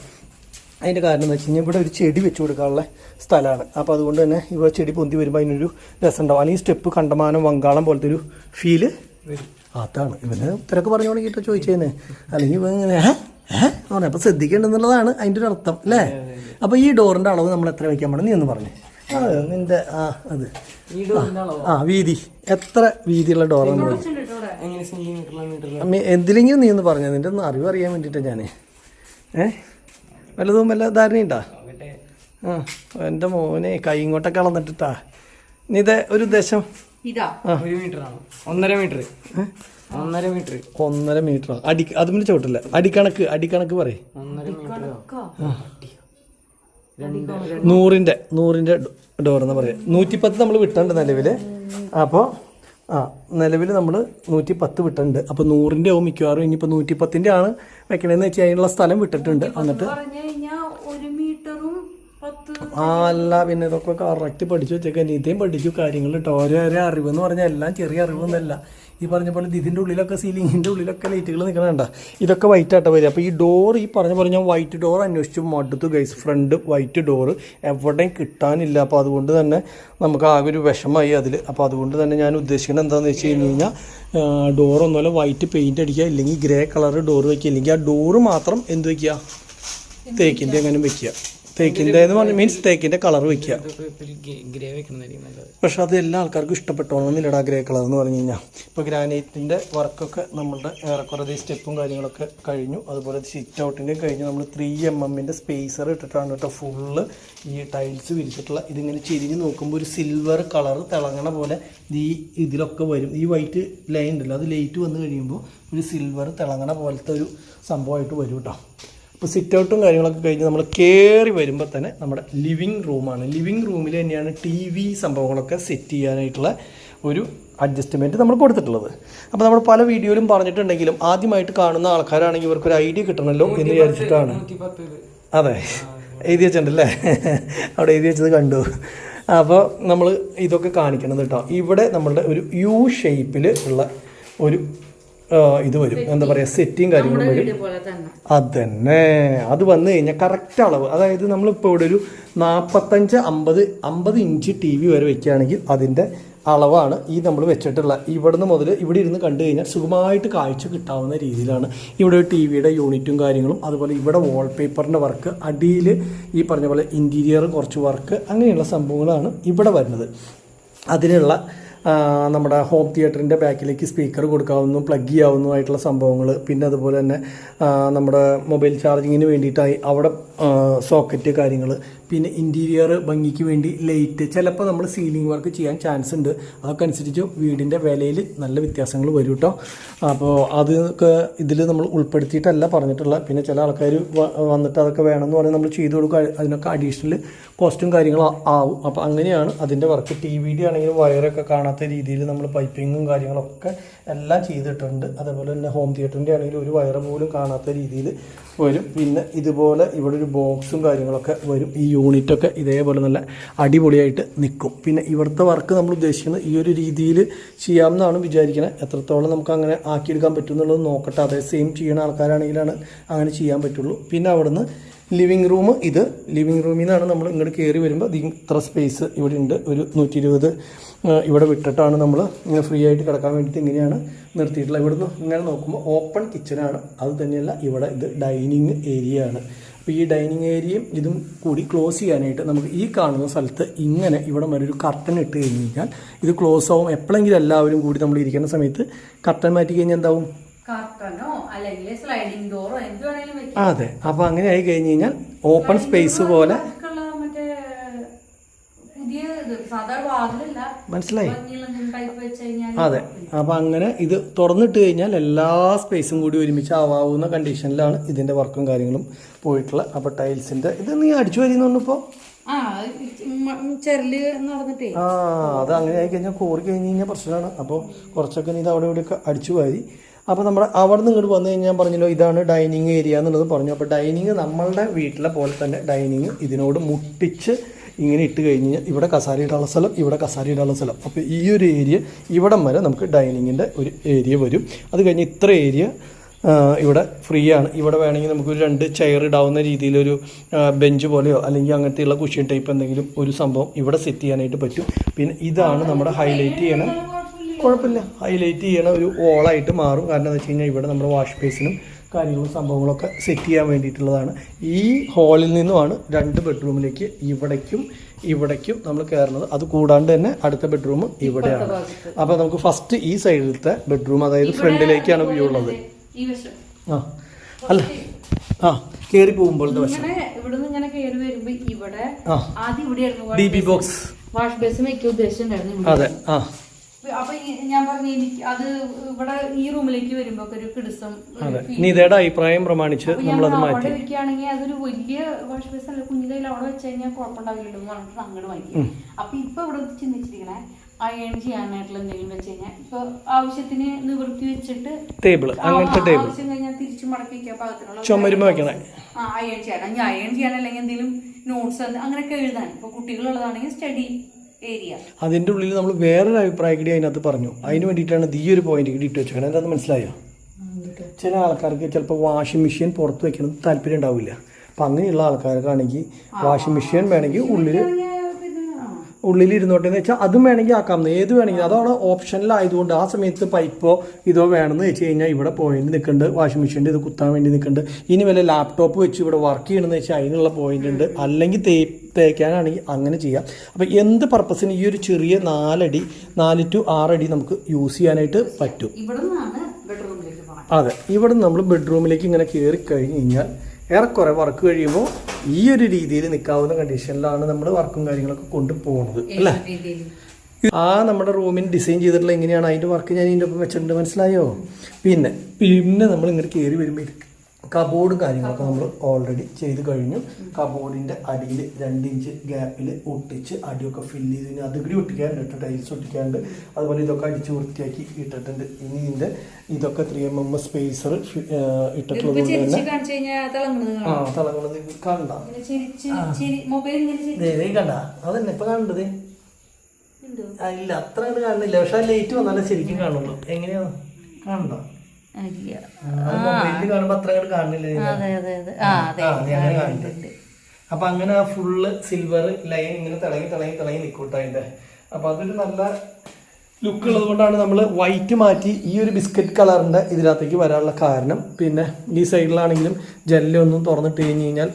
അതിൻ്റെ കാരണം എന്ന് വെച്ച് കഴിഞ്ഞാൽ ഇവിടെ ഒരു ചെടി വെച്ച് കൊടുക്കാനുള്ള സ്ഥലമാണ്. അപ്പോൾ അതുകൊണ്ട് തന്നെ ഇവിടെ ചെടി പൊന്തി വരുമ്പോൾ അതിനൊരു രസം ഉണ്ടാവും. അല്ലെങ്കിൽ സ്റ്റെപ്പ് കണ്ടമാനം വങ്കാളം പോലത്തെ ഒരു ഫീല് വരും. അതാണ് ഇവന് തിരക്ക് പറഞ്ഞു തുടങ്ങിയിട്ട് ചോദിച്ചേന്ന്. അല്ലെങ്കിൽ ഇവ ഇങ്ങനെ പറഞ്ഞു. അപ്പോൾ ശ്രദ്ധിക്കേണ്ടെന്നുള്ളതാണ് അതിൻ്റെ ഒരു അർത്ഥം അല്ലേ. അപ്പോൾ ഈ ഡോറിൻ്റെ അളവ് നമ്മൾ എത്ര വയ്ക്കാൻ പാടില്ല നീ ഒന്ന് പറഞ്ഞു. നിൻ്റെ അത് വീതി എത്ര വീതിയുള്ള ഡോറാണ് എന്തിലെങ്കിലും നീ ഒന്ന് പറഞ്ഞു. നിൻ്റെ ഒന്ന് അറിവ് അറിയാൻ വേണ്ടിയിട്ടാണ് ഞാൻ. വല്ലതും വല്ല ധാരണയുണ്ടാ? എൻ്റെ മോനെ കൈ ഇങ്ങോട്ടൊക്കെ അളന്നിട്ടാ. നീ ഇത് ഒരു ഉദ്ദേശം 1 മീറ്ററാണ്. 1.5 മീറ്റർ. 1.5 മീറ്റർ അതും ചോട്ടില്ല. അടിക്കണക്ക് പറയും. 100ന്റെ ഡോർ എന്ന് പറയാം. 110 നമ്മൾ വിട്ടുണ്ട് നിലവിൽ. അപ്പോൾ നിലവിൽ നമ്മൾ 110 വിട്ടുണ്ട്. അപ്പോൾ 100ന്റെ ആവും മിക്കവാറും. ഇനിയിപ്പോൾ 110ന്റെ ആണ് വെക്കണേന്ന് വെച്ചാൽ അതിനുള്ള സ്ഥലം വിട്ടിട്ടുണ്ട്. എന്നിട്ട് അല്ല പിന്നെ ഇതൊക്കെ കറക്റ്റ് പഠിച്ചു വെച്ചേക്കാൻ. ഇതേം പഠിച്ചു കാര്യങ്ങൾ കേട്ടോ. ഓരോ അറിവെന്ന് പറഞ്ഞാൽ എല്ലാം ചെറിയ അറിവൊന്നുമല്ല. ഈ പറഞ്ഞ പോലെ ഇതിൻ്റെ ഉള്ളിലൊക്കെ സീലിങ്ങിൻ്റെ ഉള്ളിലൊക്കെ ലൈറ്റുകൾ നിൽക്കണണ്ട. ഇതൊക്കെ വൈറ്റ് ആയിട്ട് വരിക. അപ്പോൾ ഈ ഡോർ ഈ പറഞ്ഞ പോലെ ഞാൻ വൈറ്റ് ഡോർ അന്വേഷിച്ചു മടുത്തു ഗൈസ്. ഫ്രണ്ട് വൈറ്റ് ഡോറ് എവിടെയും കിട്ടാനില്ല. അപ്പോൾ അതുകൊണ്ട് തന്നെ നമുക്ക് ആകെ ഒരു വിഷമമായി അതിൽ. അപ്പോൾ അതുകൊണ്ട് തന്നെ ഞാൻ ഉദ്ദേശിക്കുന്നത് എന്താണെന്ന് വെച്ച് കഴിഞ്ഞ് കഴിഞ്ഞാൽ ഡോറൊന്നുമല്ല വൈറ്റ് പെയിൻറ്റ് അടിക്കുക, ഇല്ലെങ്കിൽ ഗ്രേ കളർ ഡോർ വയ്ക്കുക, ഇല്ലെങ്കിൽ ആ ഡോറ് മാത്രം എന്ത് വയ്ക്കുക തേക്കിൻ്റെ അങ്ങനെ വയ്ക്കുക. തേക്കിൻ്റെ എന്ന് പറഞ്ഞാൽ മീൻസ് തേക്കിൻ്റെ കളർ വയ്ക്കുക. പക്ഷെ അത് എല്ലാ ആൾക്കാർക്കും ഇഷ്ടപ്പെട്ടോണമെന്നില്ലടാ ഗ്രേ കളർ എന്ന് പറഞ്ഞു കഴിഞ്ഞാൽ. ഇപ്പോൾ ഗ്രാനൈറ്റിൻ്റെ വർക്കൊക്കെ നമ്മളുടെ ഏറെക്കുറെ സ്റ്റെപ്പും കാര്യങ്ങളൊക്കെ കഴിഞ്ഞു. അതുപോലെ സിറ്റ് ഔട്ടിൻ്റെയും കഴിഞ്ഞു. നമ്മൾ 3mm സ്പേസർ ഇട്ടിട്ടാണ് കേട്ടോ ഫുള്ള് ഈ ടൈൽസ് വിരിച്ചിട്ടുള്ള. ഇതിങ്ങനെ ചെരിഞ്ഞ് നോക്കുമ്പോൾ ഒരു സിൽവർ കളർ തിളങ്ങണ പോലെ ഇതിലൊക്കെ വരും. ഈ വൈറ്റ് ലൈൻ ഉണ്ടല്ലോ, അത് ലൈറ്റ് വന്ന് കഴിയുമ്പോൾ ഒരു സിൽവർ തിളങ്ങണ പോലത്തെ ഒരു സംഭവമായിട്ട് വരും കേട്ടോ. അപ്പോൾ സിറ്റ് ഔട്ടും കാര്യങ്ങളൊക്കെ കഴിഞ്ഞ് നമ്മൾ കയറി വരുമ്പോൾ തന്നെ നമ്മുടെ ലിവിങ് റൂമാണ്. ലിവിങ് റൂമിൽ തന്നെയാണ് TV സംഭവങ്ങളൊക്കെ സെറ്റ് ചെയ്യാനായിട്ടുള്ള ഒരു അഡ്ജസ്റ്റ്മെൻറ്റ് നമ്മൾ കൊടുത്തിട്ടുള്ളത്. അപ്പോൾ നമ്മൾ പല വീഡിയോയിലും പറഞ്ഞിട്ടുണ്ടെങ്കിലും ആദ്യമായിട്ട് കാണുന്ന ആൾക്കാരാണെങ്കിൽ ഇവർക്കൊരു ഐഡിയ കിട്ടണമല്ലോ എന്ന് വിചാരിച്ചിട്ടാണ്. അതെ, എഴുതി വെച്ചിട്ടുണ്ടല്ലേ, അവിടെ എഴുതി വെച്ചത് കണ്ടു. അപ്പോൾ നമ്മൾ ഇതൊക്കെ കാണിക്കണത് കേട്ടോ. ഇവിടെ നമ്മളുടെ ഒരു U ഷേപ്പിൽ ഉള്ള ഒരു ഇത് വരും, എന്താ പറയുക, സെറ്റിങ് കാര്യങ്ങളും വരും. പോലെ തന്നെ അതന്നെ, അത് വന്നു കഴിഞ്ഞാൽ കറക്റ്റ് അളവ്, അതായത് നമ്മളിപ്പോൾ ഇവിടെ ഒരു 45-50 ഇഞ്ച് ടി വി വരെ വെക്കുകയാണെങ്കിൽ അതിൻ്റെ അളവാണ് ഈ നമ്മൾ വെച്ചിട്ടുള്ള. ഇവിടുന്ന് മുതൽ ഇവിടെ ഇരുന്ന് കണ്ടു കഴിഞ്ഞാൽ സുഖമായിട്ട് കാഴ്ച കിട്ടാവുന്ന രീതിയിലാണ് ഇവിടെ ഒരു ടി വിയുടെ യൂണിറ്റും കാര്യങ്ങളും. അതുപോലെ ഇവിടെ വാൾപേപ്പറിൻ്റെ വർക്ക്, അടിയിൽ ഈ പറഞ്ഞ പോലെ ഇൻറ്റീരിയർ കുറച്ച് വർക്ക്, അങ്ങനെയുള്ള സംഭവങ്ങളാണ് ഇവിടെ വരുന്നത്. അതിനുള്ള നമ്മുടെ ഹോം തിയേറ്ററിൻ്റെ ബാക്കിലേക്ക് സ്പീക്കർ കൊടുക്കാവുന്നതും പ്ലഗ് ചെയ്യാവുന്നതുമായിട്ടുള്ള സംഭവങ്ങൾ, പിന്നെ അതുപോലെ തന്നെ നമ്മുടെ മൊബൈൽ ചാർജിങ്ങിന് വേണ്ടിയിട്ടായി അവിടെ സോക്കറ്റ് കാര്യങ്ങൾ, പിന്നെ ഇൻറ്റീരിയർ ഭംഗിക്ക് വേണ്ടി ലൈറ്റ്, ചിലപ്പോൾ നമ്മൾ സീലിംഗ് വർക്ക് ചെയ്യാൻ ചാൻസ് ഉണ്ട്. അതൊക്കെ അനുസരിച്ച് വീടിൻ്റെ വിലയിൽ നല്ല വ്യത്യാസങ്ങൾ വരും കേട്ടോ. അപ്പോൾ അതൊക്കെ ഇതിൽ നമ്മൾ ഉൾപ്പെടുത്തിയിട്ടല്ല പറഞ്ഞിട്ടുള്ള. പിന്നെ ചില ആൾക്കാർ വന്നിട്ട് അതൊക്കെ വേണമെന്ന് പറഞ്ഞാൽ നമ്മൾ ചെയ്തു കൊടുക്കുക, അതിനൊക്കെ അഡീഷണൽ കോസ്റ്റും കാര്യങ്ങളും ആവും. അപ്പോൾ അങ്ങനെയാണ് അതിൻ്റെ വർക്ക്. ടി വി ഡി ആണെങ്കിലും വയറൊക്കെ കാണാത്ത രീതിയിൽ നമ്മൾ പൈപ്പിങ്ങും കാര്യങ്ങളൊക്കെ എല്ലാം ചെയ്തിട്ടുണ്ട്. അതേപോലെ തന്നെ ഹോം തിയേറ്ററിൻ്റെ ആണെങ്കിലും ഒരു വയറ് പോലും കാണാത്ത രീതിയിൽ വരും. പിന്നെ ഇതുപോലെ ഇവിടെ ഒരു ബോക്സും കാര്യങ്ങളൊക്കെ വരും. ഈ യൂണിറ്റൊക്കെ ഇതേപോലെ നല്ല അടിപൊളിയായിട്ട് നിൽക്കും. പിന്നെ ഇവിടുത്തെ വർക്ക് നമ്മൾ ഉദ്ദേശിക്കുന്നത് ഈ ഒരു രീതിയിൽ ചെയ്യാമെന്നാണ് വിചാരിക്കുന്നത്. എത്രത്തോളം നമുക്ക് അങ്ങനെ ആക്കിയെടുക്കാൻ പറ്റും എന്നുള്ളത് നോക്കട്ടെ. അതേ സെയിം ചെയ്യുന്ന ആൾക്കാരാണെങ്കിലാണ് അങ്ങനെ ചെയ്യാൻ പറ്റുള്ളൂ. പിന്നെ അവിടുന്ന് ലിവിങ് റൂം, ഇത് ലിവിങ് റൂമിൽ നിന്നാണ് നമ്മൾ ഇങ്ങോട്ട് കയറി വരുമ്പോൾ ഇത്ര സ്പേസ് ഇവിടെ ഉണ്ട്. ഒരു 120 ഇവിടെ വിട്ടിട്ടാണ് നമ്മൾ ഇങ്ങനെ ഫ്രീ ആയിട്ട് കിടക്കാൻ വേണ്ടിയിട്ട് ഇങ്ങനെയാണ് നിർത്തിയിട്ടുള്ളത്. ഇവിടുന്ന് ഇങ്ങനെ നോക്കുമ്പോൾ ഓപ്പൺ കിച്ചനാണ്. അത് തന്നെയല്ല ഇവിടെ ഇത് ഡൈനിങ് ഏരിയ ആണ്. അപ്പോൾ ഈ ഡൈനിങ് ഏരിയയും ഇതും കൂടി ക്ലോസ് ചെയ്യാനായിട്ട് നമുക്ക് ഈ കാണുന്ന സ്ഥലത്ത് ഇങ്ങനെ ഇവിടെ വരെ ഒരു കർട്ടൻ ഇട്ട് കഴിഞ്ഞ് കഴിഞ്ഞാൽ ഇത് ക്ലോസ് ആവും. എപ്പോഴെങ്കിലും എല്ലാവരും കൂടി നമ്മൾ ഇരിക്കുന്ന സമയത്ത് കർട്ടൻ മാറ്റി കഴിഞ്ഞാൽ എന്താവും, കർട്ടനോ അല്ലെങ്കിൽ സ്ലൈഡിംഗ് ഡോറോ എന്ത് വേണേലും വെക്കാം. അതെ. അപ്പോൾ അങ്ങനെ ആയി കഴിഞ്ഞ് കഴിഞ്ഞാൽ ഓപ്പൺ സ്പേസ് പോലെ മനസ്സിലായി. അതെ. അപ്പോൾ അങ്ങനെ ഇത് തുറന്നിട്ട് കഴിഞ്ഞാൽ എല്ലാ സ്പേസും കൂടി ഒരുമിച്ച് ആവാവുന്ന കണ്ടീഷനിലാണ് ഇതിൻ്റെ വർക്കും കാര്യങ്ങളും പോയിട്ടുള്ളത്. അപ്പോൾ ടൈൽസിൻ്റെ ഇത് നീ അടിച്ചു വരുന്നുണ്ടിപ്പോൾ അത് അങ്ങനെ ആയി കഴിഞ്ഞാൽ കോറി കഴിഞ്ഞ് കഴിഞ്ഞാൽ പ്രശ്നമാണ്. അപ്പോൾ കുറച്ചൊക്കെ നീ ഇത് അവിടെ ഇവിടെയൊക്കെ അടിച്ചു വാരി. അപ്പോൾ നമ്മുടെ അവിടെ നിന്ന് ഇങ്ങോട്ട് വന്നു കഴിഞ്ഞാൽ പറഞ്ഞല്ലോ ഇതാണ് ഡൈനിങ് ഏരിയ എന്നുള്ളത് പറഞ്ഞു. അപ്പോൾ ഡൈനിങ് നമ്മളുടെ വീട്ടിലെ പോലെ തന്നെ ഡൈനിങ് ഇതിനോട് മുട്ടിച്ച് ഇങ്ങനെ ഇട്ട് കഴിഞ്ഞ് കഴിഞ്ഞാൽ ഇവിടെ കസാര ഇടാനുള്ള സ്ഥലം, ഇവിടെ കസാര ഇടാനുള്ള സ്ഥലം. അപ്പോൾ ഈ ഒരു ഏരിയ ഇവിടം വരെ നമുക്ക് ഡൈനിങ്ങിൻ്റെ ഒരു ഏരിയ വരും. അത് കഴിഞ്ഞ് ഇത്ര ഏരിയ ഇവിടെ ഫ്രീ ആണ്. ഇവിടെ വേണമെങ്കിൽ നമുക്കൊരു 2 ചെയർ ഇടാവുന്ന രീതിയിലൊരു ബെഞ്ച് പോലെയോ അല്ലെങ്കിൽ അങ്ങനത്തെയുള്ള കുഷ്യൻ ടൈപ്പ് എന്തെങ്കിലും ഒരു സംഭവം ഇവിടെ സെറ്റ് ചെയ്യാനായിട്ട് പറ്റും. പിന്നെ ഇതാണ് നമ്മുടെ ഹൈലൈറ്റ് ചെയ്യണ, കുഴപ്പമില്ല, ഹൈലൈറ്റ് ചെയ്യണ ഒരു ഓളായിട്ട് മാറും. കാരണം എന്താ വെച്ച് കഴിഞ്ഞാൽ ഇവിടെ നമ്മുടെ വാഷ് ബേസിനും കാര്യങ്ങളും സംഭവങ്ങളൊക്കെ സെറ്റ് ചെയ്യാൻ വേണ്ടിയിട്ടുള്ളതാണ്. ഈ ഹാളിൽ നിന്നുമാണ് 2 ബെഡ്റൂമിലേക്ക് ഇവിടേക്കും നമ്മൾ കയറുന്നത്. അത് കൂടാണ്ട് തന്നെ അടുത്ത ബെഡ്റൂം ഇവിടെയാണ്. അപ്പോൾ നമുക്ക് ഫസ്റ്റ് ഈ സൈഡിലത്തെ ബെഡ്റൂം, അതായത് ഫ്രണ്ടിലേക്കാണ് വ്യൂ ഉള്ളത്. അല്ല കയറി പോകുമ്പോഴത്തെ വശം DB ബോക്സ് വാഷ് ബേസിൻ വെക്കാൻ ഉദ്ദേശിച്ചിട്ടുണ്ടായിരുന്നു. അതെ. അപ്പൊ ഞാൻ പറഞ്ഞു എനിക്ക് അത് ഇവിടെ ഈ റൂമിലേക്ക് വരുമ്പോ ഒരു കിടുസം. നീതയുടെ അഭിപ്രായം പ്രമാണിച്ച് നമ്മളത് മാറ്റി വെക്കുകയാണെങ്കിൽ അതൊരു വലിയ വാഷ് ബേസ് അല്ല, കുഞ്ഞിലയിൽ അവിടെ വെച്ച് കഴിഞ്ഞാൽ കുഴപ്പമുണ്ടാവില്ലല്ലോ എന്ന് പറഞ്ഞിട്ട് അങ്ങോട്ട് വാങ്ങി. അപ്പൊ ഇപ്പൊ ഇവിടെ ചിന്തിച്ചിരിക്കണേ അയൺ ചെയ്യാനായിട്ടുള്ള എന്തെങ്കിലും വെച്ച് കഴിഞ്ഞാൽ ഇപ്പൊ ആവശ്യത്തിന് നിവൃത്തി വെച്ചിട്ട് ടേബിൾ, അങ്ങനത്തെ ടേബിൾ ആവശ്യം കഴിഞ്ഞാൽ തിരിച്ചു മടക്കി വെക്കാൻ പാകത്തിനുള്ള ചുമരുമ വെക്കണേ. അയൺ ചെയ്യാൻ, അയൺ ചെയ്യാൻ അല്ലെങ്കിൽ എന്തെങ്കിലും നോട്ട്സ് അങ്ങനെയൊക്കെ എഴുതാൻ. ഇപ്പൊ കുട്ടികളുള്ളതാണെങ്കിൽ സ്റ്റഡി ഏരിയ. അതിൻ്റെ ഉള്ളിൽ നമ്മൾ വേറൊരു അഭിപ്രായം കൂടി അതിനകത്ത് പറഞ്ഞു. അതിന് വേണ്ടിയിട്ടാണ് ഈ ഒരു പോയിന്റ് കൂടി ഇട്ട് വെച്ചേക്കണം. എന്താണെന്ന് മനസ്സിലായോ? ചില ആൾക്കാർക്ക് ചിലപ്പോൾ വാഷിംഗ് മെഷീൻ പുറത്ത് വെക്കണമെന്ന് താല്പര്യം ഉണ്ടാവില്ല. അപ്പം അങ്ങനെയുള്ള ആൾക്കാർക്കാണെങ്കിൽ വാഷിംഗ് മെഷീൻ വേണമെങ്കിൽ ഉള്ളിലിരുന്നോട്ടെ എന്ന് വെച്ചാൽ അതും വേണമെങ്കിൽ ആക്കാം, ഏത് വേണമെങ്കിൽ. അതാണ് ഓപ്ഷനിലായതുകൊണ്ട് ആ സമയത്ത് പൈപ്പോ ഇതോ വേണമെന്ന് വെച്ച് കഴിഞ്ഞാൽ ഇവിടെ പോയിന്റ് നിൽക്കുന്നുണ്ട്, വാഷിംഗ് മെഷീൻ്റെ ഇത് കുത്താൻ വേണ്ടി നിൽക്കുന്നുണ്ട്. ഇനി വല്ല ലാപ്ടോപ്പ് വെച്ച് ഇവിടെ വർക്ക് ചെയ്യണമെന്ന് വെച്ചാൽ അതിനുള്ള പോയിന്റ് ഉണ്ട്. അല്ലെങ്കിൽ തേക്കാനാണെങ്കിൽ അങ്ങനെ ചെയ്യാം. അപ്പോൾ എന്ത് പർപ്പസിന് ഈ ഒരു ചെറിയ 4 to 6 അടി നമുക്ക് യൂസ് ചെയ്യാനായിട്ട് പറ്റും. അതെ. ഇവിടെ നമ്മൾ ബെഡ്റൂമിലേക്ക് ഇങ്ങനെ കയറി കഴിഞ്ഞ് കഴിഞ്ഞാൽ ഏറെക്കുറെ വർക്ക് കഴിയുമ്പോൾ ഈ ഒരു രീതിയിൽ നിൽക്കാവുന്ന കണ്ടീഷനിലാണ് നമ്മൾ വർക്കും കാര്യങ്ങളൊക്കെ കൊണ്ടുപോകുന്നത് അല്ലേ. നമ്മുടെ റൂമിന് ഡിസൈൻ ചെയ്തിട്ടുള്ള എങ്ങനെയാണ് അതിൻ്റെ വർക്ക് ഞാൻ ഇതിൻ്റെ ഒപ്പം വെച്ചിട്ടുണ്ട്, മനസ്സിലായോ? പിന്നെ നമ്മൾ ഇങ്ങനെ കയറി വരുമ്പോൾ കബോർഡും കാര്യങ്ങളൊക്കെ നമ്മൾ ഓൾറെഡി ചെയ്ത് കഴിഞ്ഞു. കബോർഡിൻ്റെ അടിയിൽ 2 ഇഞ്ച് ഗ്യാപ്പിൽ ഒട്ടിച്ച് അടിയൊക്കെ ഫില്ല് ചെയ്ത് അതുകൂടി ഒട്ടിക്കാനുണ്ട്, ടൈൽസ് ഒട്ടിക്കാനുണ്ട്. അതുപോലെ ഇതൊക്കെ അടിച്ച് വൃത്തിയാക്കി ഇട്ടിട്ടുണ്ട്. ഇനി ഇതിൻ്റെ ഇതൊക്കെ 3mm സ്പേസർ ഇട്ടിട്ടുള്ളത് കൊണ്ട് തന്നെ തിളങ്ങുന്നത് കണ്ട കണ്ട അതന്നെ ഇപ്പം കാണണ്ടത് ഇല്ല, അത്ര കാണില്ല. പക്ഷെ ലൈറ്റ് വന്നാലേ ശരിക്കും കാണുള്ളൂ. എങ്ങനെയാ കാണണ്ട? ഇല്ല. മൊബൈലിൽ കാണുമ്പോ അത്ര അങ്ങോട്ട് കാണില്ല. അതെ അതെ അതെ ആ അതെ. അപ്പൊ അങ്ങനെ ആ ഫുള്ള് സിൽവർ ലൈൻ ഇങ്ങനെ തിളങ്ങി നിൽക്കൂട്ടോ അതിന്റെ. അപ്പൊ അതൊരു നല്ല ലുക്ക് ഉള്ളത് കൊണ്ടാണ് നമ്മൾ വൈറ്റ് മാറ്റി ഈ ഒരു ബിസ്ക്കറ്റ് കളറിന്റെ ഇതിനകത്തേക്ക് വരാനുള്ള കാരണം. പിന്നെ ഈ സൈഡിലാണെങ്കിലും ജനലൊന്നും തുറന്നിട്ട് കഴിഞ്ഞാൽ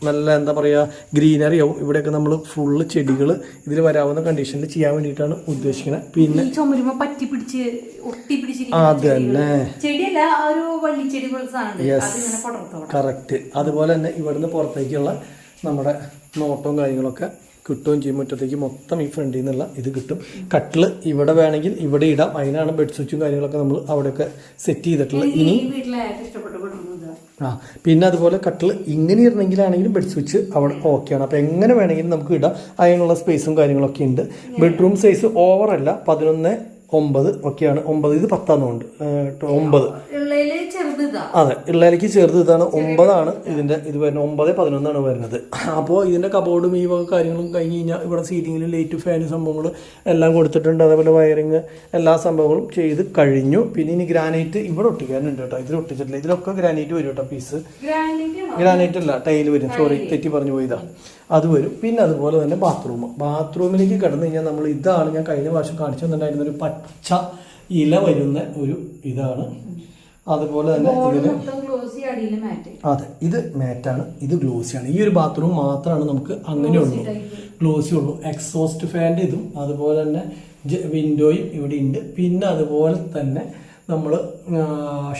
നല്ല എന്താ പറയുക ഗ്രീനറി ആവും. ഇവിടെയൊക്കെ നമ്മൾ ഫുള്ള് ചെടികൾ ഇതിൽ വരാവുന്ന കണ്ടീഷനിൽ ചെയ്യാൻ വേണ്ടിയിട്ടാണ് ഉദ്ദേശിക്കുന്നത്. പിന്നെ പറ്റി പിടിച്ച് ഒട്ടി പിടിച്ച് അത് തന്നെ ചെടിയല്ല, ഒരു വള്ളിച്ചെടി കറക്റ്റ്. അതുപോലെ തന്നെ ഇവിടുന്ന് പുറത്തേക്കുള്ള നമ്മുടെ നോട്ടവും കാര്യങ്ങളൊക്കെ കിട്ടുകയും ചെയ്യും. മുറ്റത്തേക്ക് മൊത്തം ഈ ഫ്രണ്ടിൽ നിന്നുള്ള ഇത് കിട്ടും. കട്ടില് ഇവിടെ വേണമെങ്കിൽ ഇവിടെ ഇടാം. അതിനാണ് ബെഡ് സ്വിച്ചും കാര്യങ്ങളൊക്കെ നമ്മൾ അവിടെയൊക്കെ സെറ്റ് ചെയ്തിട്ടുള്ളത്. ഇനി പിന്നെ അതുപോലെ കട്ടില് ഇങ്ങനെ ഇടണമെങ്കിലാണെങ്കിലും ബെഡ് സ്വിച്ച് അവിടെ ഓക്കെയാണ്. അപ്പോൾ എങ്ങനെ വേണമെങ്കിലും നമുക്ക് ഇടാം. അതിനുള്ള സ്പേസും കാര്യങ്ങളൊക്കെ ഉണ്ട്. ബെഡ്റൂം സൈസ് ഓവറല്ല, 11-9 ഒക്കെയാണ്. 9 ഇത് 10 9. അതെ, ഇള്ളയിലേക്ക് ചെറുത് ഇതാണ്. 9 ഇതിന്റെ ഇത് വരുന്നത്. 9-11 വരുന്നത്. അപ്പോൾ ഇതിന്റെ കബോർഡും ഈ വക കാര്യങ്ങളും കഴിഞ്ഞ് കഴിഞ്ഞാൽ ഇവിടെ സീറ്റിങ്ങിലും ലൈറ്റ് ഫാന് സംഭവങ്ങൾ എല്ലാം കൊടുത്തിട്ടുണ്ട്. അതേപോലെ വയറിങ് എല്ലാ സംഭവങ്ങളും ചെയ്ത് കഴിഞ്ഞു. പിന്നെ ഇനി ഗ്രാനൈറ്റ് ഇവിടെ ഒട്ടിക്കാനുണ്ട് കേട്ടോ. ഇതിൽ ഒട്ടിച്ചിട്ടില്ല. ഇതിലൊക്കെ ഗ്രാനൈറ്റ് വരും കേട്ടോ. പീസ് ഗ്രാനൈറ്റ് അല്ല, ടൈല് വരും. സോറി, തെറ്റി പറഞ്ഞു പോയതാ. അത് വരും. പിന്നെ അതുപോലെ തന്നെ ബാത്റൂമിലേക്ക് കിടന്നു കഴിഞ്ഞാൽ നമ്മൾ ഇതാണ് ഞാൻ കഴിഞ്ഞ പ്രാവശ്യം കാണിച്ചു തന്നിട്ടുണ്ടായിരുന്ന ഒരു പച്ച ഇല വരുന്ന ഒരു ഇതാണ്. അതുപോലെ തന്നെ അതെ, ഇത് മാറ്റാണ്, ഇത് ഗ്ലോസിയാണ്. ഈ ഒരു ബാത്റൂം മാത്രമാണ് നമുക്ക് അങ്ങനെയുള്ളൂ, ഗ്ലോസി ഉള്ളൂ. എക്സോസ്റ്റ് ഫാൻ്റെ ഇതും അതുപോലെ തന്നെ വിൻഡോയും ഇവിടെ ഉണ്ട്. പിന്നെ അതുപോലെ തന്നെ നമ്മൾ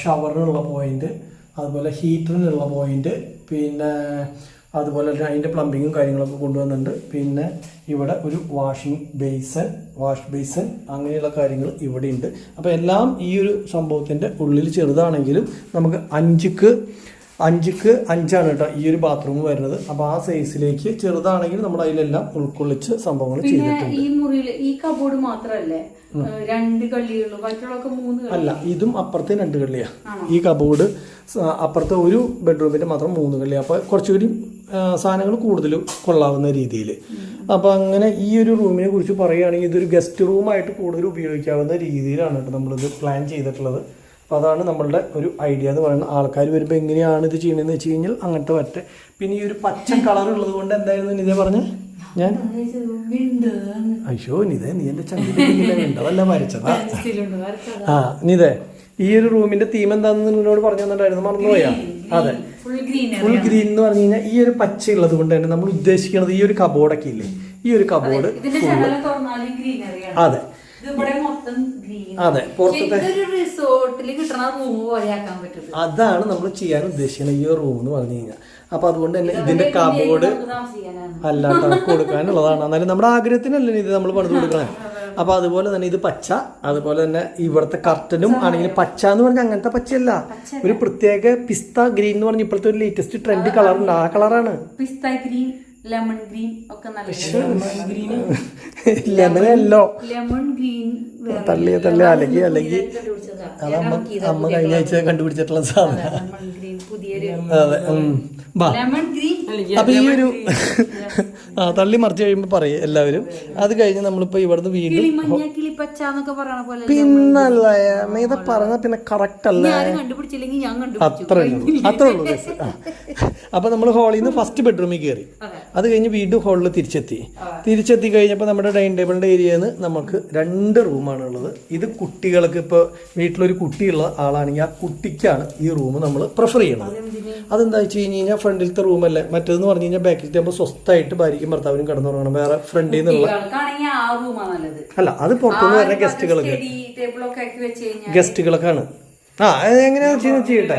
ഷവറിനുള്ള പോയിന്റ്, അതുപോലെ ഹീറ്ററിനുള്ള പോയിന്റ്, പിന്നെ അതുപോലെ തന്നെ അതിൻ്റെ പ്ലംബിങ്ങും കാര്യങ്ങളൊക്കെ കൊണ്ടുവന്നിട്ടുണ്ട്. പിന്നെ ഇവിടെ ഒരു വാഷ് ബേസൻ അങ്ങനെയുള്ള കാര്യങ്ങൾ ഇവിടെ ഉണ്ട്. അപ്പോൾ എല്ലാം ഈ ഒരു സംഭവത്തിൻ്റെ ഉള്ളിൽ ചെറുതാണെങ്കിലും നമുക്ക് 5x5 ആണ് കേട്ടോ ഈ ഒരു ബാത്റൂം വരുന്നത്. അപ്പോൾ ആ സൈസിലേക്ക് ചെറുതാണെങ്കിൽ നമ്മൾ അതിലെല്ലാം ഉൾക്കൊള്ളിച്ച് സംഭവങ്ങൾ ചെയ്തിട്ടുണ്ട്. ഈ മുറിയിൽ ഈ കബോർഡ് മാത്രമല്ലേ 2 കള്ളിയുള്ളൂ, ബാക്കിയുള്ളതൊക്കെ 3 അല്ല, ഇതും അപ്പുറത്തെ 2 കള്ളിയാ. ഈ കബോർഡ് അപ്പുറത്തെ ഒരു ബെഡ്റൂമിന്റെ മാത്രം 3 കള്ളി. അപ്പോൾ കുറച്ചുകൂടി സാധനങ്ങൾ കൂടുതൽ കൊള്ളാവുന്ന രീതിയിൽ. അപ്പോൾ അങ്ങനെ ഈ ഒരു റൂമിനെ കുറിച്ച് പറയുകയാണെങ്കിൽ ഇതൊരു ഗസ്റ്റ് റൂമായിട്ട് കൂടുതൽ ഉപയോഗിക്കാവുന്ന രീതിയിലാണ് കേട്ടോ നമ്മളിത് പ്ലാൻ ചെയ്തിട്ടുള്ളത്. അപ്പോൾ അതാണ് നമ്മളുടെ ഒരു ഐഡിയ എന്ന് പറയുന്നത്. ആൾക്കാർ വരുമ്പോൾ എങ്ങനെയാണ് ഇത് ചെയ്യണമെന്ന് വെച്ച് കഴിഞ്ഞാൽ അങ്ങനത്തെ പറ്റ. പിന്നെ ഈ ഒരു പച്ച കളർ ഉള്ളത് കൊണ്ട് എന്തായിരുന്നു നിതേ പറഞ്ഞ ഞാൻ അയ്യോ നിതേ നീ എൻ്റെ ചങ്കില്ല വരച്ചതാ. ആ നിതേ, ഈ ഒരു റൂമിന്റെ തീം എന്താണെന്ന് നിങ്ങളോട് പറഞ്ഞു തന്നിട്ടുണ്ടായിരുന്നു, മറന്നുപോയാ? അതെ, ഫുൾ ഗ്രീൻ എന്ന് പറഞ്ഞു കഴിഞ്ഞാൽ ഈ ഒരു പച്ച ഉള്ളത് കൊണ്ട് തന്നെ നമ്മൾ ഉദ്ദേശിക്കുന്നത് ഈ ഒരു കബോർഡൊക്കെ ഇല്ലേ, ഈ ഒരു കബോർഡ് അതെ അതെ പുറത്തത്തെ അതാണ് നമ്മൾ ചെയ്യാൻ ഉദ്ദേശിക്കുന്നത് ഈ ഒരു റൂം എന്ന് പറഞ്ഞു കഴിഞ്ഞാൽ. അപ്പൊ അതുകൊണ്ട് തന്നെ ഇതിന്റെ കബോർഡ് അല്ലാണ്ട് കൊടുക്കാനുള്ളതാണ്. എന്നാലും നമ്മുടെ ആഗ്രഹത്തിനല്ലേ ഇത് നമ്മൾ പണിത് കൊടുക്കണേ. അപ്പൊ അതുപോലെ തന്നെ ഇത് പച്ച, അതുപോലെ തന്നെ ഇവിടുത്തെ കർട്ടനും ആണെങ്കിൽ പച്ച എന്ന് പറഞ്ഞാൽ അങ്ങനത്തെ പച്ചയല്ല, ഒരു പ്രത്യേക പിസ്ത ഗ്രീൻ എന്ന് പറഞ്ഞ ഇപ്പോഴത്തെ ഒരു ലേറ്റസ്റ്റ് ട്രെൻഡ് കളറുണ്ട്, ആ കളറാണ്. പിസ്ത ഗ്രീൻ, ലെമൺ ഗ്രീൻ ഒക്കെ ലെമൺ ഗ്രീൻ തള്ളിയ അല്ലെങ്കിൽ അത് അമ്മ കഴിഞ്ഞ ആഴ്ച കണ്ടുപിടിച്ചിട്ടുള്ള സാധനം. അതെ, അപ്പൊ ഈ ഒരു തള്ളി മറിച്ച് കഴിയുമ്പോ പറയും എല്ലാവരും. അത് കഴിഞ്ഞ് നമ്മളിപ്പോ ഇവിടുന്ന് വീണ്ടും പിന്നല്ല ഇത് പറഞ്ഞ പിന്നെ കറക്റ്റ് അല്ല, അത്രേ ഉള്ളൂ. അപ്പൊ നമ്മൾ ഹാളിൽ നിന്ന് ഫസ്റ്റ് ബെഡ്റൂമിൽ കയറി, അത് കഴിഞ്ഞ് വീണ്ടും ഹാളിൽ തിരിച്ചെത്തി കഴിഞ്ഞപ്പോൾ നമ്മുടെ ഡൈനിങ് ടേബിളിന്റെ ഏരിയയിൽ നിന്ന് നമുക്ക് 2 റൂമാണ് ഉള്ളത്. ഇത് കുട്ടികൾക്ക്, ഇപ്പോൾ വീട്ടിലൊരു കുട്ടിയുള്ള ആളാണെങ്കിൽ ആ കുട്ടിക്കാണ് ഈ റൂം നമ്മൾ പ്രിഫർ ചെയ്യണത്. അതെന്താ വെച്ച് കഴിഞ്ഞ് കഴിഞ്ഞാൽ ഫ്രണ്ടിലത്തെ റൂമല്ലേ, മറ്റേതെന്ന് പറഞ്ഞു കഴിഞ്ഞാൽ ബാക്കിലത്തെ ആകുമ്പോൾ സ്വസ്ഥമായിട്ട് ഭാര്യയ്ക്കും ഭർത്താവിനും കിടന്നുറങ്ങണം. വേറെ ഫ്രണ്ടിൽ നിന്നുള്ള അല്ല, അത് പുറത്തുനിന്ന് വരുന്ന ഗസ്റ്റുകളൊക്കെയാണ്. ആ എങ്ങനെയാ ചെയ്യട്ടെ.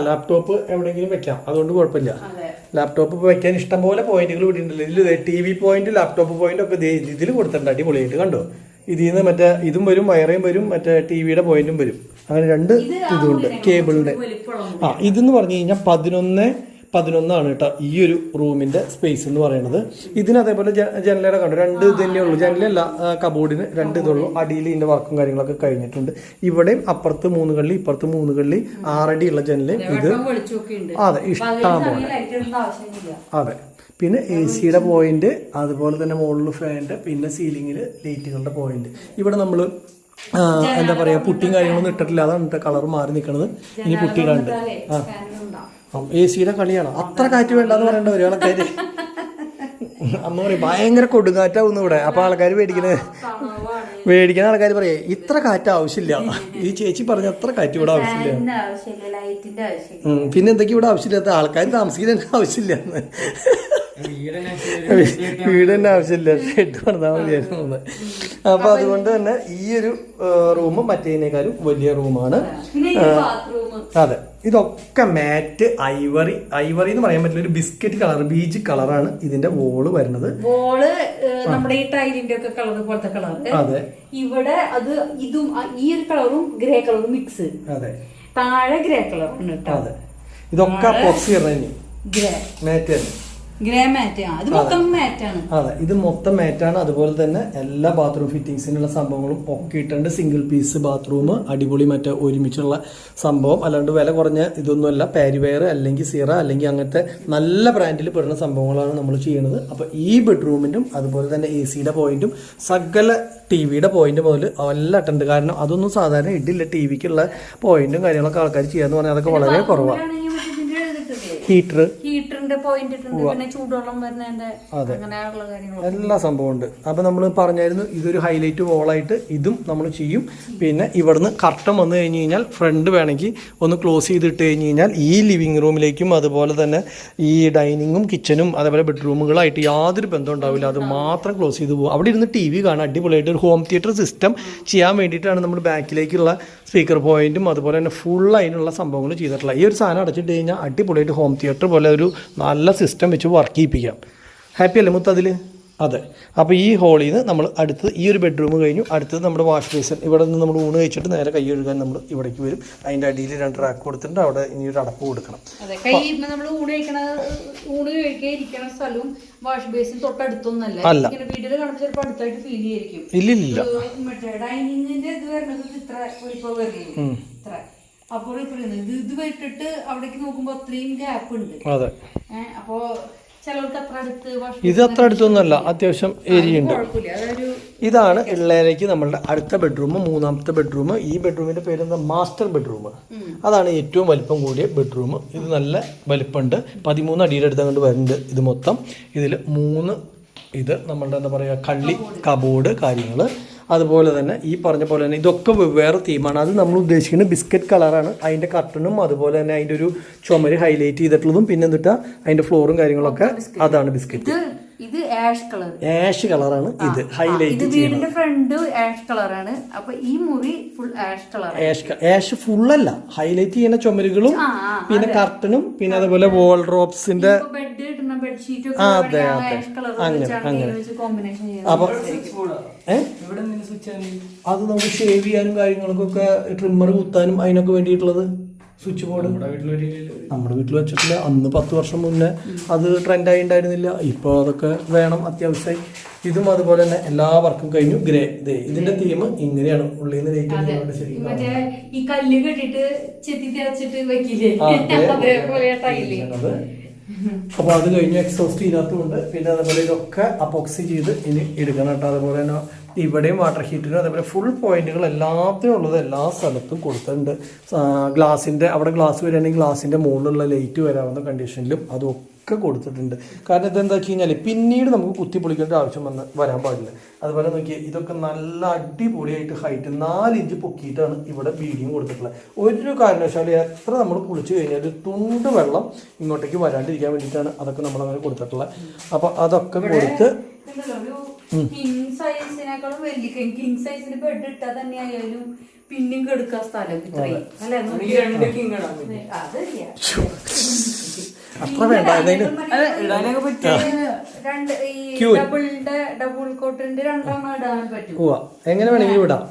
ലാപ്ടോപ്പ് എവിടെയെങ്കിലും വെക്കാം, അതുകൊണ്ട് കുഴപ്പമില്ല. ലാപ്ടോപ്പ് വെക്കാൻ ഇഷ്ടം പോലെ പോയിന്റുകൾ ഇവിടെ ഉണ്ടല്ലോ. ഇതിൽ TV പോയിന്റ്, ലാപ്ടോപ്പ് പോയിന്റ് ഒക്കെ ഇതിൽ കൊടുത്തിട്ടുണ്ട്, അടിപൊളിയായിട്ട്. കണ്ടോ, ഇതിൽ നിന്ന് മറ്റേ ഇതും വരും, വയറേയും വരും, മറ്റേ ടിവിയുടെ പോയിന്റും വരും. അങ്ങനെ 2 ഇതുണ്ട് കേബിളിന്റെ. ഇതെന്ന് പറഞ്ഞു കഴിഞ്ഞാൽ 11 കേട്ടോ ഈ ഒരു റൂമിന്റെ സ്പേസ് എന്ന് പറയുന്നത്. ഇതിന് അതേപോലെ ജനലയുടെ കണ്ടു 2 തന്നെ ഉള്ളൂ. ജനലല്ല, കബോർഡിന് 2 ഇതുള്ളൂ. അടിയിൽ ഇതിന്റെ വർക്കും കാര്യങ്ങളൊക്കെ കഴിഞ്ഞിട്ടുണ്ട്. ഇവിടെയും അപ്പുറത്ത് 3 കള്ളി, ഇപ്പുറത്ത് 3 കള്ളി, 6 അടിയുള്ള ജനല്. ഇത് അതെ ഇഷ്ടം പോലെ. അതെ, പിന്നെ AC-യുടെ പോയിന്റ്, അതുപോലെ തന്നെ മുകളിൽ ഫാൻ്റെ, പിന്നെ സീലിങ്ങിൽ ലൈറ്റുകളുടെ പോയിന്റ്. ഇവിടെ നമ്മൾ എന്താ പറയാ പുട്ടിയും കാര്യങ്ങളൊന്നും ഇട്ടിട്ടില്ല. അതാണ് കളർ മാറി നിൽക്കുന്നത്. ഇനി പുട്ടി ഇടാണ്ട്. AC-യുടെ കളിയാണ്. അത്ര കാറ്റ് വേണ്ടെന്ന് പറയേണ്ട ഒരു ആൾക്കാർ അമ്മ പറയും ഭയങ്കര കൊടുങ്കാറ്റാവുന്നു ഇവിടെ. അപ്പൊ ആൾക്കാർ മേടിക്കുന്ന ആൾക്കാർ പറയേ ഇത്ര കാറ്റ് ആവശ്യമില്ല. ഈ ചേച്ചി പറഞ്ഞ അത്ര കാറ്റ് ഇവിടെ ആവശ്യമില്ല. പിന്നെ എന്തൊക്കെ ഇവിടെ ആവശ്യമില്ലാത്ത ആൾക്കാർ താമസിക്കുന്ന ആവശ്യമില്ല. വീട് തന്നെ ആവശ്യമില്ല, ഷെഡ് പണിതാൽ മതിയായിരുന്നു. അപ്പൊ അതുകൊണ്ട് തന്നെ ഈ ഒരു റൂം മറ്റേതിനേക്കാളും വലിയ റൂമാണ്. അതെ, ഇതൊക്കെ മാറ്റ് ഐവറി എന്ന് പറയാൻ പറ്റില്ല, ഒരു ബിസ്ക്കറ്റ് കളർ, ബീച്ച് കളറാണ് ഇതിന്റെ വോള് വരുന്നത്. വോള് നമ്മുടെ ഈ ടൈലിന്റെ ഒക്കെ കളർ പോലത്തെ കളർ. അതെ, ഇവിടെ അത് ഇതും ഈ ഒരു കളറും ഗ്രേ കളറും മിക്സ്. അതെ, താഴെ ഗ്രേ കളർ. അതെ, ഇതൊക്കെ ഗ്രേ മാറ്റ് തന്നെ. ഗ്രേ മാറ്റ്, അത് മൊത്തം മാറ്റാണ്. അതെ, ഇത് മൊത്തം മാറ്റാണ്. അതുപോലെ തന്നെ എല്ലാ ബാത്റൂം ഫിറ്റിംഗ്സിനുള്ള സംഭവങ്ങളും ഒക്കെ ഇട്ടുണ്ട്. സിംഗിൾ പീസ് ബാത്റൂം, അടിപൊളി മറ്റേ ഒരുമിച്ചുള്ള സംഭവം. അല്ലാണ്ട് വില കുറഞ്ഞ ഇതൊന്നുമല്ല. പാരിവെയർ അല്ലെങ്കിൽ സിറ അല്ലെങ്കിൽ അങ്ങനത്തെ നല്ല ബ്രാൻഡിൽ പെടുന്ന സംഭവങ്ങളാണ് നമ്മൾ ചെയ്യുന്നത്. അപ്പൊ ഈ ബെഡ്റൂമിനും അതുപോലെ തന്നെ AC-യുടെ പോയിന്റും സകല TV-യുടെ പോയിന്റ് മുതൽ എല്ലാം ഇട്ടുണ്ട്. കാരണം അതൊന്നും സാധാരണ ഇടില്ല. TV-ക്കുള്ള പോയിന്റും കാര്യങ്ങളൊക്കെ ആൾക്കാർ ചെയ്യാന്ന് പറഞ്ഞാൽ അതൊക്കെ വളരെ കുറവാണ്. ഹീറ്ററിന്റെ പോയിന്റ് ഇട്ടുണ്ട്, പിന്നെ ചൂടുവെള്ളം വരുന്നതിന്റെ അങ്ങനെയുള്ള കാര്യങ്ങൾ എല്ലാ സംഭവം ഉണ്ട്. അപ്പൊ നമ്മൾ പറഞ്ഞായിരുന്നു ഇതൊരു ഹൈലൈറ്റ് വോളായിട്ട് ഇതും നമ്മൾ ചെയ്യും. പിന്നെ ഇവിടുന്ന് കർട്ടൻ വന്നു കഴിഞ്ഞ് കഴിഞ്ഞാൽ ഫ്രണ്ട് വേണമെങ്കിൽ ഒന്ന് ക്ലോസ് ചെയ്തിട്ട് കഴിഞ്ഞ് കഴിഞ്ഞാൽ ഈ ലിവിങ് റൂമിലേക്കും അതുപോലെ തന്നെ ഈ ഡൈനിങ്ങും കിച്ചനും അതേപോലെ ബെഡ്റൂമുകളായിട്ട് യാതൊരു ബന്ധം ഉണ്ടാവില്ല. അത് മാത്രം ക്ലോസ് ചെയ്ത് പോകും. അവിടെ ഇരുന്ന് TV കാണാൻ അടിപൊളിയായിട്ട് ഒരു ഹോം തിയേറ്റർ സിസ്റ്റം ചെയ്യാൻ വേണ്ടിയിട്ടാണ് നമ്മൾ ബാക്കിലേക്കുള്ള സ്പീക്കർ പോയിന്റും അതുപോലെ തന്നെ ഫുൾ അതിനുള്ള സംഭവങ്ങൾ ചെയ്തിട്ടുള്ള. ഈ ഒരു സാധനം അടച്ചിട്ട് കഴിഞ്ഞാൽ അടിപൊളിയായിട്ട് ഹോം തിയേറ്റർ പോലെ ഒരു നല്ല സിസ്റ്റം വെച്ച് വർക്ക് ചെയ്യിപ്പിക്കാം. ഹാപ്പി അല്ലേ മുത്ത് അതിൽ? അതെ. അപ്പോൾ ഈ ഹോളിൽ നിന്ന് നമ്മൾ അടുത്ത് ഈ ഒരു ബെഡ്റൂം കഴിഞ്ഞു. അടുത്തത് നമ്മുടെ വാഷ് ബേസിൻ. ഇവിടെ നിന്ന് നമ്മൾ ഊണ് കഴിച്ചിട്ട് നേരെ കൈ കഴുകാൻ നമ്മൾ ഇവിടേക്ക് വരും. അതിൻ്റെ അടിയിൽ 2 റാക്ക് കൊടുത്തിട്ടുണ്ട്. അവിടെ ഇനി ഒരു അടപ്പ് കൊടുക്കണം. വാഷ് ബേസിൻ തൊട്ടടുത്തൊന്നല്ല. വീട്ടിൽ കാണുമ്പോൾ ചിലപ്പോൾ അടുത്തായിട്ട് ഫീൽ ചെയ്യും. ഇല്ലില്ല, ഡൈനിങ്ങിന്റെ ഇത് വരുന്നത് ഇത്ര വലിപ്പം വരില്ല. ഇത്ര അപ്പോൾ ഇത് വിട്ടിട്ട് അവിടേക്ക് നോക്കുമ്പോ അത്രയും ഗ്യാപ്പ് ഉണ്ട്. അതെ, അപ്പോ ചിലർക്ക് അത്ര അടുത്ത്. ഇത് അത്ര അടുത്തൊന്നുമല്ല, അത്യാവശ്യം ഏരിയ ഉണ്ട്. ഇതാണ് ഉള്ളതിലേക്ക് നമ്മളുടെ അടുത്ത ബെഡ്റൂം, 3ാമത്തെ ബെഡ്റൂം. ഈ ബെഡ്റൂമിന്റെ പേര് എന്താ? Master bedroom. അതാണ് ഏറ്റവും വലിപ്പം കൂടിയ ബെഡ്റൂം. ഇത് നല്ല വലിപ്പമുണ്ട്. 13 അടിയുടെ അടുത്ത് അങ്ങോട്ട് വരുന്നുണ്ട്. ഇത് മൊത്തം ഇതിൽ 3 ഇത് നമ്മളുടെ എന്താ പറയുക കള്ളി കബോർഡ് കാര്യങ്ങൾ. അതുപോലെ തന്നെ ഈ പറഞ്ഞ പോലെ തന്നെ ഇതൊക്കെ വെവ്വേറെ തീമാണ്. അത് നമ്മൾ ഉദ്ദേശിക്കുന്നത് ബിസ്ക്കറ്റ് കളറാണ്. അതിൻ്റെ കർട്ടനും അതുപോലെ തന്നെ അതിൻ്റെ ഒരു ചുമര് ഹൈലൈറ്റ് ചെയ്തിട്ടുള്ളതും പിന്നെ എന്നിട്ട് അതിൻ്റെ ഫ്ലോറും കാര്യങ്ങളൊക്കെ അതാണ് ബിസ്ക്കറ്റ്. ഇത് ആഷ് കളർ, ആഷ് കളറാണ് ഇത് ഹൈലൈറ്റ്. വീടിന്റെ ഫ്രണ്ട് ആഷ് കളറാണ്. അപ്പൊ ഈ മുറി ഫുൾ ആഷ് കളർ. ആഷ് ഫുള്ളല്ല, ഹൈലൈറ്റ് ചെയ്യുന്ന ചുമരുകളും പിന്നെ കർട്ടനും പിന്നെ അതുപോലെ വോൾ ഡ്രോപ്സിന്റെ അതെ അതെ അങ്ങനെ അങ്ങനെ. അപ്പൊ അത് നമുക്ക് ഷേവ് ചെയ്യാനും കാര്യങ്ങൾക്കൊക്കെ ട്രിമ്മർ കുത്താനും അതിനൊക്കെ വേണ്ടിയിട്ടുള്ളത് സ്വിച്ച് ബോർഡ് നമ്മുടെ വീട്ടിൽ വെച്ചിട്ടില്ല. അന്ന് 10 വർഷം മുന്നേ അത് ട്രെൻഡായി ഉണ്ടായിരുന്നില്ല. ഇപ്പോൾ അതൊക്കെ വേണം അത്യാവശ്യമായി. ഇതും അതുപോലെ തന്നെ എല്ലാ വർക്കും കഴിഞ്ഞു. ഗ്രേ ഇതിന്റെ തീം ഇങ്ങനെയാണ്. ഉള്ളിൽ നിന്ന് ഈ കല്ല് കെട്ടിട്ട് ചെത്തി തേച്ചിട്ട് വെക്കില്ലേ? അപ്പൊ അത് കഴിഞ്ഞ് എക്സോസ്റ്റ് ഇതിനകത്തുണ്ട്. പിന്നെ അതേപോലെ ഇതൊക്കെ അപ്പോക്സി ചെയ്ത് ഇനി എടുക്കണം കേട്ടോ. അതുപോലെ തന്നെ ഇവിടെയും വാട്ടർ ഹീറ്ററിനും അതേപോലെ ഫുൾ പോയിന്റുകൾ എല്ലാത്തിനും ഉള്ളത് എല്ലാ സ്ഥലത്തും കൊടുത്തിട്ടുണ്ട്. ഗ്ലാസിൻ്റെ അവിടെ ഗ്ലാസ് വരികയാണെങ്കിൽ ഗ്ലാസിൻ്റെ മുകളിലുള്ള ലൈറ്റ് വരാവുന്ന കണ്ടീഷനിലും അതൊക്കെ കൊടുത്തിട്ടുണ്ട്. കാരണം ഇതെന്താ വെച്ച് കഴിഞ്ഞാൽ പിന്നീട് നമുക്ക് കുത്തി പൊളിക്കേണ്ട ആവശ്യം വരാൻ പാടില്ല. അതുപോലെ നോക്കിയാൽ ഇതൊക്കെ നല്ല അടിപൊളിയായിട്ട് ഹൈറ്റ് 4 ഇഞ്ച് പൊക്കിയിട്ടാണ് ഇവിടെ ബീഡിങ് കൊടുത്തിട്ടുള്ളത്. ഒരു കാരണവശാലും എത്ര നമ്മൾ കുളിച്ച് കഴിഞ്ഞാൽ ഒരു തുണ്ട് വെള്ളം ഇങ്ങോട്ടേക്ക് വരാണ്ടിരിക്കാൻ വേണ്ടിയിട്ടാണ് അതൊക്കെ നമ്മളങ്ങനെ കൊടുത്തിട്ടുള്ളത്. അപ്പോൾ അതൊക്കെ കൊടുത്ത് കിങ് സൈസിനേക്കാളും വലിയ കിങ് സൈസിന് ബെഡ് ഇട്ടാൽ തന്നെ ആയാലും പിന്നെയും കെടുക്കാൻ സ്ഥലം ഇത്രയും അത്ര വേണ്ട. ഡബിൾ കോട്ടിന്റെ 2 ഇടാൻ പറ്റും. എങ്ങനെ വേണമെങ്കിലും ഇടാം.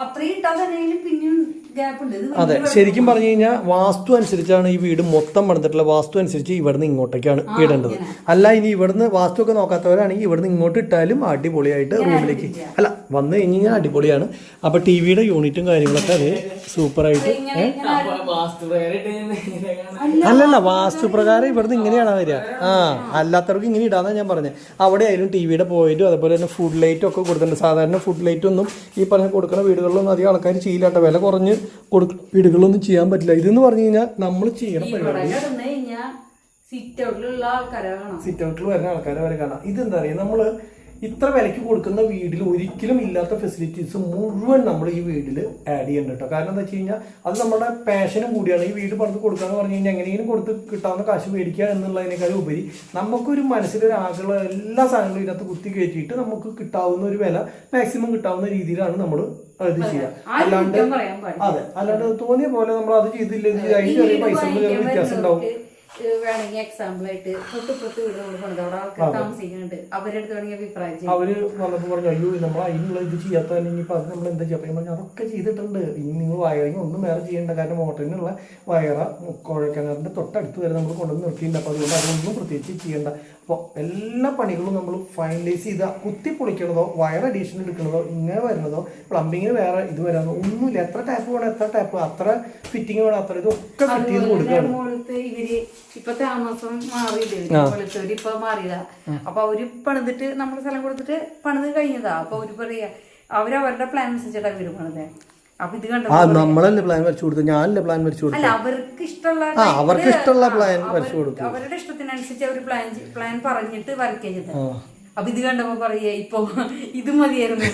അത്രയും ഇട്ടാൽ തന്നെ പിന്നെയും ഗ്യാപ്പ് ഉണ്ട്. അതെ, ശരിക്കും പറഞ്ഞു കഴിഞ്ഞാൽ വാസ്തു അനുസരിച്ചാണ് ഈ വീട് മൊത്തം പണിതിട്ടുള്ള. വാസ്തു അനുസരിച്ച് ഇവിടുന്ന് ഇങ്ങോട്ടേക്കാണ് ഇടേണ്ടത്. അല്ല ഇനി ഇവിടുന്ന് വാസ്തു ഒക്കെ നോക്കാത്തവരാണെങ്കിൽ ഇവിടുന്ന് ഇങ്ങോട്ട് ഇട്ടാലും അടിപൊളിയായിട്ട് റൂമിലേക്ക് അല്ല വന്നു കഴിഞ്ഞ് കഴിഞ്ഞാൽ അടിപൊളിയാണ്. അപ്പോൾ ടി വിയുടെ യൂണിറ്റും കാര്യങ്ങളൊക്കെ അത് സൂപ്പറായിട്ട് അല്ലല്ല വാസ്തുപ്രകാരം ഇവിടുന്ന് ഇങ്ങനെയാണ് വരിക. അല്ലാത്തവർക്ക് ഇങ്ങനെ ഇടാന്നാണ് ഞാൻ പറഞ്ഞത്. അവിടെ ആയാലും ടി വിയുടെ പോയിന്റും അതുപോലെ തന്നെ ഫുഡ് ലൈറ്റും ഒക്കെ കൊടുത്തിട്ടുണ്ട്. സാധാരണ ഫുഡ് ലൈറ്റ് ഒന്നും ഈ പറഞ്ഞ കൊടുക്കുന്ന വീടുകളിലൊന്നും അധികം ആൾക്കാർ ചെയ്യില്ല കേട്ടോ. വില കുറഞ്ഞ് വീടുകളിലൊന്നും ചെയ്യാൻ പറ്റില്ല. ഇതെന്ന് പറഞ്ഞു കഴിഞ്ഞാൽ നമ്മൾ ചെയ്യണം പരിപാടി സിറ്റ് ഔട്ടിൽ വരുന്ന ആൾക്കാരെ വരെ കാണാം. ഇതെന്താ പറയുക, നമ്മൾ ഇത്ര വിലയ്ക്ക് കൊടുക്കുന്ന വീട്ടിൽ ഒരിക്കലും ഇല്ലാത്ത ഫെസിലിറ്റീസ് മുഴുവൻ നമ്മൾ ഈ വീട്ടിൽ ആഡ് ചെയ്യണ്ട കേട്ടോ. കാരണം എന്താ വെച്ച് കഴിഞ്ഞാൽ അത് നമ്മുടെ പാഷനും കൂടിയാണ്. ഈ വീട് പണിത് കൊടുക്കാന്ന് പറഞ്ഞു കഴിഞ്ഞാൽ എങ്ങനെയും കൊടുത്ത് കിട്ടാവുന്ന കാശ് മേടിക്കുക എന്നുള്ളതിനേക്കാൾ ഉപരി നമുക്കൊരു മനസ്സിലൊരാകുള്ള എല്ലാ സാധനങ്ങളും ഇതിനകത്ത് കുത്തി കയറ്റിയിട്ട് നമുക്ക് കിട്ടാവുന്ന ഒരു വില മാക്സിമം കിട്ടാവുന്ന രീതിയിലാണ് നമ്മൾ അത് ചെയ്യുക. അല്ലാണ്ട് തോന്നിയ പോലെ നമ്മൾ അത് ചെയ്തില്ലെങ്കിൽ അതിന് ചെറിയ പൈസ വ്യത്യാസം ഉണ്ടാവും. വേണമെങ്കിൽ എക്സാമ്പിൾ ആയിട്ട് തൊട്ടിപ്പുറത്ത് വീട് നമ്മൾ പണിത് അവിടെ ആൾക്കാർ താമസിക്കുന്നുണ്ട്. അവരെടുത്ത് വേണമെങ്കിൽ അഭിപ്രായം അവര് വന്നപ്പോൾ പറഞ്ഞു അയ്യോ നമ്മൾ അതിനുള്ള ഇത് ചെയ്യാത്ത ഇനിയിപ്പോൾ അത് നമ്മൾ എന്താ ചെയ്യാം. പറഞ്ഞു അതൊക്കെ ചെയ്തിട്ടുണ്ട്. ഇനി നിങ്ങൾ വയറിങ് ഒന്നും വേറെ ചെയ്യേണ്ട. കാരണം മോട്ടറിനുള്ള വയറ കുഴൽക്കിണറിന്റെ തൊട്ടടുത്ത് വരെ നമ്മൾ കൊണ്ടുവന്ന് നിർത്തിയിട്ടുണ്ട്. അപ്പോൾ അതുകൊണ്ട് അതൊന്നും പ്രത്യേകിച്ച് ചെയ്യേണ്ട. അപ്പോൾ എല്ലാ പണികളും നമ്മൾ ഫൈനലൈസ് ചെയ്ത് കുത്തി പൊളിക്കണതോ വയർ അഡീഷൻ എടുക്കണതോ ഇങ്ങനെ വരുന്നതോ പ്ലംബിങ്ങിന് വേറെ ഇത് വരാനോ ഒന്നുമില്ല. എത്ര ടാപ്പ് വേണം എത്ര ടാപ്പ് അത്ര ഫിറ്റിംഗ് വേണം അത്ര ഇതൊക്കെ ഫിറ്റ് ചെയ്ത് കൊടുക്കുകയാണ്. ഇവര് ഇപ്പൊ താമസം മാറിയില്ലേ, ഇപ്പൊ മാറിയതാ. അപ്പൊ അവര് പണിതിട്ട് നമ്മള് സ്ഥലം കൊടുത്തിട്ട് പണിത് കഴിഞ്ഞതാ. അപ്പൊ അവര് പറയാ അവരവരുടെ പ്ലാൻ അനുസരിച്ചിട്ടാ വീട് പണിതേ. അപ്പൊ ഇത് കണ്ടോ നമ്മളല്ലേ പ്ലാൻ വരച്ചു കൊടുത്തു, ഞാനല്ലേ പ്ലാൻ വരച്ചു കൊടുത്തു. അല്ല അവർക്ക് ഇഷ്ടമുള്ള പ്ലാൻ വരച്ചു കൊടുത്തു. അവരുടെ ഇഷ്ടത്തിനനുസരിച്ച് അവർ പ്ലാൻ പറഞ്ഞിട്ട് വരയ്ക്കുക ചെയ്തത്. അപ്പൊ ഇത് കണ്ടപ്പോ പറയാ ഇപ്പൊ ഇത് മതിയായിരുന്നു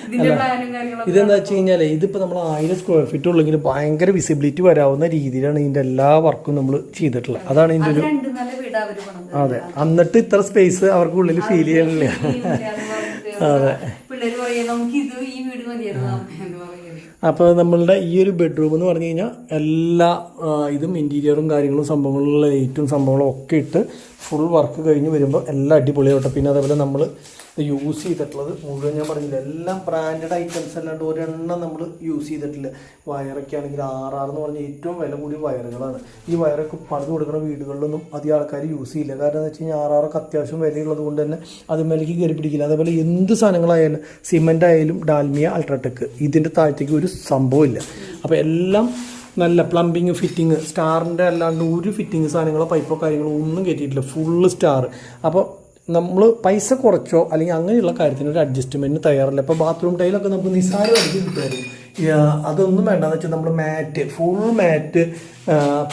ഇതിന്റെ പ്ലാനും കാര്യങ്ങളൊക്കെ. ഇതെന്താ വെച്ച് കഴിഞ്ഞാല് ഇതിപ്പോ നമ്മൾ 1000 സ്ക്വയർ ഫീറ്റ് ഉള്ളെങ്കിൽ ഭയങ്കര വിസിബിലിറ്റി വരാവുന്ന രീതിയിലാണ് ഇതിന്റെ എല്ലാ വർക്കും നമ്മൾ ചെയ്തിട്ടുള്ളത്. അതാണ് ഇതിന്റെ ഒരു അതെ. എന്നിട്ട് ഇത്ര സ്പേസ് അവർക്ക് ഉള്ളിൽ ഫീൽ ചെയ്യണില്ല. അതെ. പിള്ളേര് പറയാ നമുക്ക് ഇത് ഈ വീട് മതിയായിരുന്നു എന്ന് പറയുന്നത്. അപ്പോൾ നമ്മളുടെ ഈ ഒരു ബെഡ്റൂം എന്ന് പറഞ്ഞു കഴിഞ്ഞാൽ എല്ലാ ഇതും ഇൻറ്റീരിയറും കാര്യങ്ങളും സംഭവങ്ങളുള്ള ലൈറ്റും സംഭവങ്ങളും ഒക്കെ ഇട്ട് ഫുൾ വർക്ക് കഴിഞ്ഞ് വരുമ്പോൾ എല്ലാം അടിപൊളിയാവട്ടെ. പിന്നെ അതേപോലെ നമ്മൾ യൂസ് ചെയ്തിട്ടുള്ളത് മുഴുവൻ ഞാൻ പറഞ്ഞില്ല എല്ലാം ബ്രാൻഡഡ് ഐറ്റംസ് അല്ലാണ്ട് ഒരെണ്ണം നമ്മൾ യൂസ് ചെയ്തിട്ടില്ല. വയറൊക്കെ ആണെങ്കിൽ RR എന്ന് പറഞ്ഞാൽ ഏറ്റവും വില കൂടിയ വയറുകളാണ്. ഈ വയറൊക്കെ പണിത് കൊടുക്കുന്ന വീടുകളിലൊന്നും അധികം ആൾക്കാർ യൂസ് ചെയ്യില്ല. കാരണം എന്താ വെച്ച് കഴിഞ്ഞാൽ RR ഒക്കെ അത്യാവശ്യം വിലയുള്ളത് കൊണ്ട് തന്നെ അതുമേലേക്ക് കയറി പിടിക്കില്ല. അതേപോലെ എന്ത് സാധനങ്ങളായാലും സിമെൻ്റ് ആയാലും ഡാൽമിയ അൾട്രാടെക് ഇതിൻ്റെ താഴത്തേക്ക് ഒരു സംഭവമില്ല. അപ്പോൾ എല്ലാം നല്ല പ്ലംബിങ് ഫിറ്റിങ് സ്റ്റാറിൻ്റെ അല്ലാണ്ട് ഒരു ഫിറ്റിങ് സാധനങ്ങളോ പൈപ്പോ കാര്യങ്ങളോ ഒന്നും കയറ്റിയിട്ടില്ല. Full star. അപ്പോൾ നമ്മൾ പൈസ കുറച്ചോ അല്ലെങ്കിൽ അങ്ങനെയുള്ള കാര്യത്തിന് ഒരു അഡ്ജസ്റ്റ്മെൻറ്റിന് തയ്യാറല്ല. ഇപ്പോൾ ബാത്റൂം ടൈലൊക്കെ നമുക്ക് നിസ്സാരമായിട്ട് കിട്ടുമായിരുന്നു. അതൊന്നും വേണ്ടെന്ന് വെച്ചാൽ നമ്മൾ മാറ്റ് ഫുൾ മാറ്റ്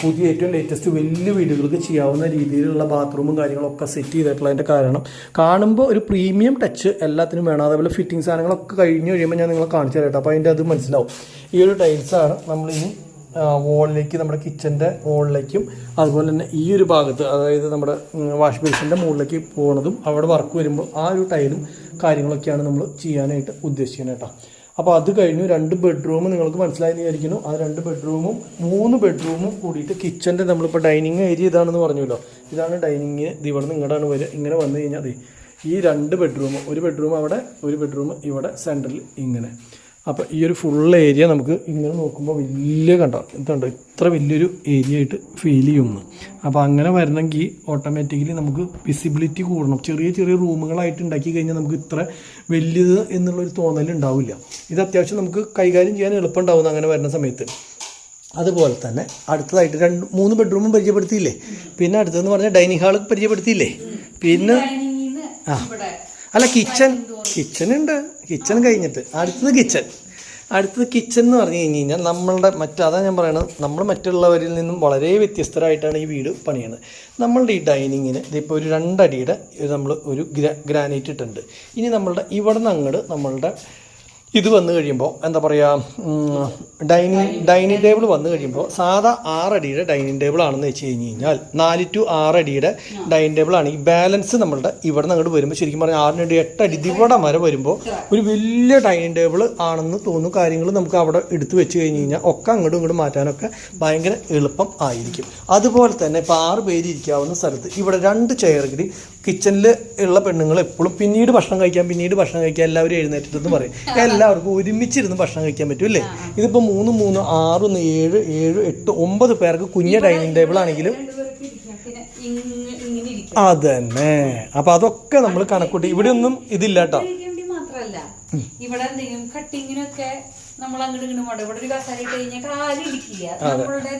പുതിയ ഏറ്റവും ലേറ്റസ്റ്റ് വലിയ വീടുകൾക്ക് ചെയ്യാവുന്ന രീതിയിലുള്ള ബാത്റൂമും കാര്യങ്ങളൊക്കെ സെറ്റ് ചെയ്തിട്ടുള്ളതിൻ്റെ കാരണം കാണുമ്പോൾ ഒരു പ്രീമിയം ടച്ച് എല്ലാത്തിനും വേണം. അതേപോലെ ഫിറ്റിംഗ് സാധനങ്ങളൊക്കെ കഴിഞ്ഞ് കഴിയുമ്പോൾ ഞാൻ നിങ്ങളെ കാണിച്ചു തരാം. അപ്പോൾ അതിൻ്റെ അത് മനസ്സിലാവും. ഈ ഒരു ടൈൽസാണ് നമ്മളിനി വോളിലേക്ക് നമ്മുടെ കിച്ചൻ്റെ വോളിലേക്കും അതുപോലെ തന്നെ ഈ ഒരു ഭാഗത്ത് അതായത് നമ്മുടെ വാഷ് ബേസിൻ്റെ മുകളിലേക്ക് പോകുന്നതും അവിടെ വർക്ക് വരുമ്പോൾ ആ ഒരു ടൈലും കാര്യങ്ങളൊക്കെയാണ് നമ്മൾ ചെയ്യാനായിട്ട് ഉദ്ദേശിക്കുന്നത് കേട്ടോ. അപ്പോൾ അത് കഴിഞ്ഞു 2 ബെഡ്റൂം നിങ്ങൾക്ക് മനസ്സിലായെന്ന് വിചാരിക്കുന്നു. ആ 2 ബെഡ്റൂമും 3 ബെഡ്റൂമും കൂടിയിട്ട് കിച്ചൻ്റെ നമ്മളിപ്പോൾ ഡൈനിങ് ഏരിയ ഇതാണെന്ന് പറഞ്ഞല്ലോ. ഇതാണ് ഡൈനിങ്. ഇത് ഇവിടെ നിന്ന് ഇങ്ങോട്ടാണ് വരിക. ഇങ്ങനെ വന്നു കഴിഞ്ഞാൽ അതെ ഈ 2 ബെഡ്റൂം ഒരു ബെഡ്റൂം അവിടെ ഒരു ബെഡ്റൂം ഇവിടെ സെൻറ്ററിൽ ഇങ്ങനെ. അപ്പോൾ ഈ ഒരു ഫുൾ ഏരിയ നമുക്ക് ഇങ്ങനെ നോക്കുമ്പോൾ വലിയ ഇതുണ്ട് ഇത്ര വലിയൊരു ഏരിയ ആയിട്ട് ഫീൽ ചെയ്യുന്നു. അപ്പോൾ അങ്ങനെ വരണമെങ്കിൽ ഓട്ടോമാറ്റിക്കലി നമുക്ക് വിസിബിലിറ്റി കൂടണം. ചെറിയ ചെറിയ റൂമുകളായിട്ട് ഉണ്ടാക്കി കഴിഞ്ഞാൽ നമുക്ക് ഇത്ര വലിയത് എന്നുള്ളൊരു തോന്നലുണ്ടാവില്ല. ഇത് അത്യാവശ്യം നമുക്ക് കൈകാര്യം ചെയ്യാൻ എളുപ്പമുണ്ടാവുന്നു അങ്ങനെ വരുന്ന സമയത്ത്. അതുപോലെ തന്നെ അടുത്തതായിട്ട് 3 ബെഡ്റൂമും പരിചയപ്പെടുത്തിയില്ലേ. പിന്നെ അടുത്തതെന്ന് പറഞ്ഞാൽ ഡൈനിങ് ഹാൾ പരിചയപ്പെടുത്തിയില്ലേ. പിന്നെ അല്ല കിച്ചനുണ്ട്. കിച്ചൺ കഴിഞ്ഞിട്ട് അടുത്തത് കിച്ചൺ എന്ന് പറഞ്ഞു കഴിഞ്ഞാൽ നമ്മളുടെ അതാണ് ഞാൻ പറയണത്. നമ്മൾ മറ്റുള്ളവരിൽ നിന്നും വളരെ വ്യത്യസ്തരായിട്ടാണ് ഈ വീട് പണിയുന്നത്. നമ്മളുടെ ഈ ഡൈനിങ്ങിന് ഇതിപ്പോൾ ഒരു 2 അടിയുടെ നമ്മൾ ഒരു ഗ്രാനൈറ്റ് ഇട്ടുണ്ട്. ഇനി നമ്മളുടെ ഇവിടെ നിന്ന് അങ്ങോട്ട് നമ്മളുടെ ഇത് വന്നു കഴിയുമ്പോൾ എന്താ പറയുക ഡൈനിങ് ടേബിൾ വന്നു കഴിയുമ്പോൾ സാധാ 6 അടിയുടെ ഡൈനിങ് ടേബിൾ ആണെന്ന് വെച്ച് കഴിഞ്ഞാൽ 4 to 6 അടിയുടെ ഡൈനിങ് ടേബിൾ ആണ്. ഈ ബാലൻസ് നമ്മളുടെ ഇവിടെ നിന്ന് അങ്ങോട്ട് വരുമ്പോൾ ശരിക്കും പറഞ്ഞാൽ 6 to 8 അടി ഇവിടെ വരെ വരുമ്പോൾ ഒരു വലിയ ഡൈനിങ് ടേബിൾ ആണെന്ന് തോന്നുന്നു. കാര്യങ്ങൾ നമുക്ക് അവിടെ എടുത്ത് വെച്ച് കഴിഞ്ഞ് കഴിഞ്ഞാൽ ഒക്കെ അങ്ങോട്ടും ഇങ്ങോട്ടും മാറ്റാനൊക്കെ ഭയങ്കര എളുപ്പം ആയിരിക്കും. അതുപോലെ തന്നെ ഇപ്പോൾ 6 പേര് ഇരിക്കാവുന്ന സ്ഥലത്ത് ഇവിടെ 2 ചെയറുകൾ കിച്ചണിൽ ഉള്ള പെണ്ണുങ്ങൾ എപ്പോഴും പിന്നീട് ഭക്ഷണം കഴിക്കാൻ എല്ലാവരും എഴുന്നേറ്റിട്ടെന്ന് പറയും. എല്ലാവർക്കും ഒരുമിച്ചിരുന്ന് ഭക്ഷണം കഴിക്കാൻ പറ്റും അല്ലേ. ഇതിപ്പോൾ 3, 3, 6, 7, 7, 8, 9 പേർക്ക് കുഞ്ഞ ഡൈനിങ് ടേബിൾ ആണെങ്കിലും അതന്നെ. അപ്പോൾ അതൊക്കെ നമ്മൾ കണക്കൂട്ടി ഇവിടെ ഒന്നും ഇതില്ല കേട്ടോ. ഇവിടെ എന്തെങ്കിലും കട്ടിങ്ങിനൊക്കെ നമ്മൾ അങ്ങോട്ട് ഇങ്ങോട്ട് ഇവിടെ ഒരു കസാര ഇട്ട് കഴിഞ്ഞാൽ കാല് ഇടിക്കില്ല. നമ്മളുടെ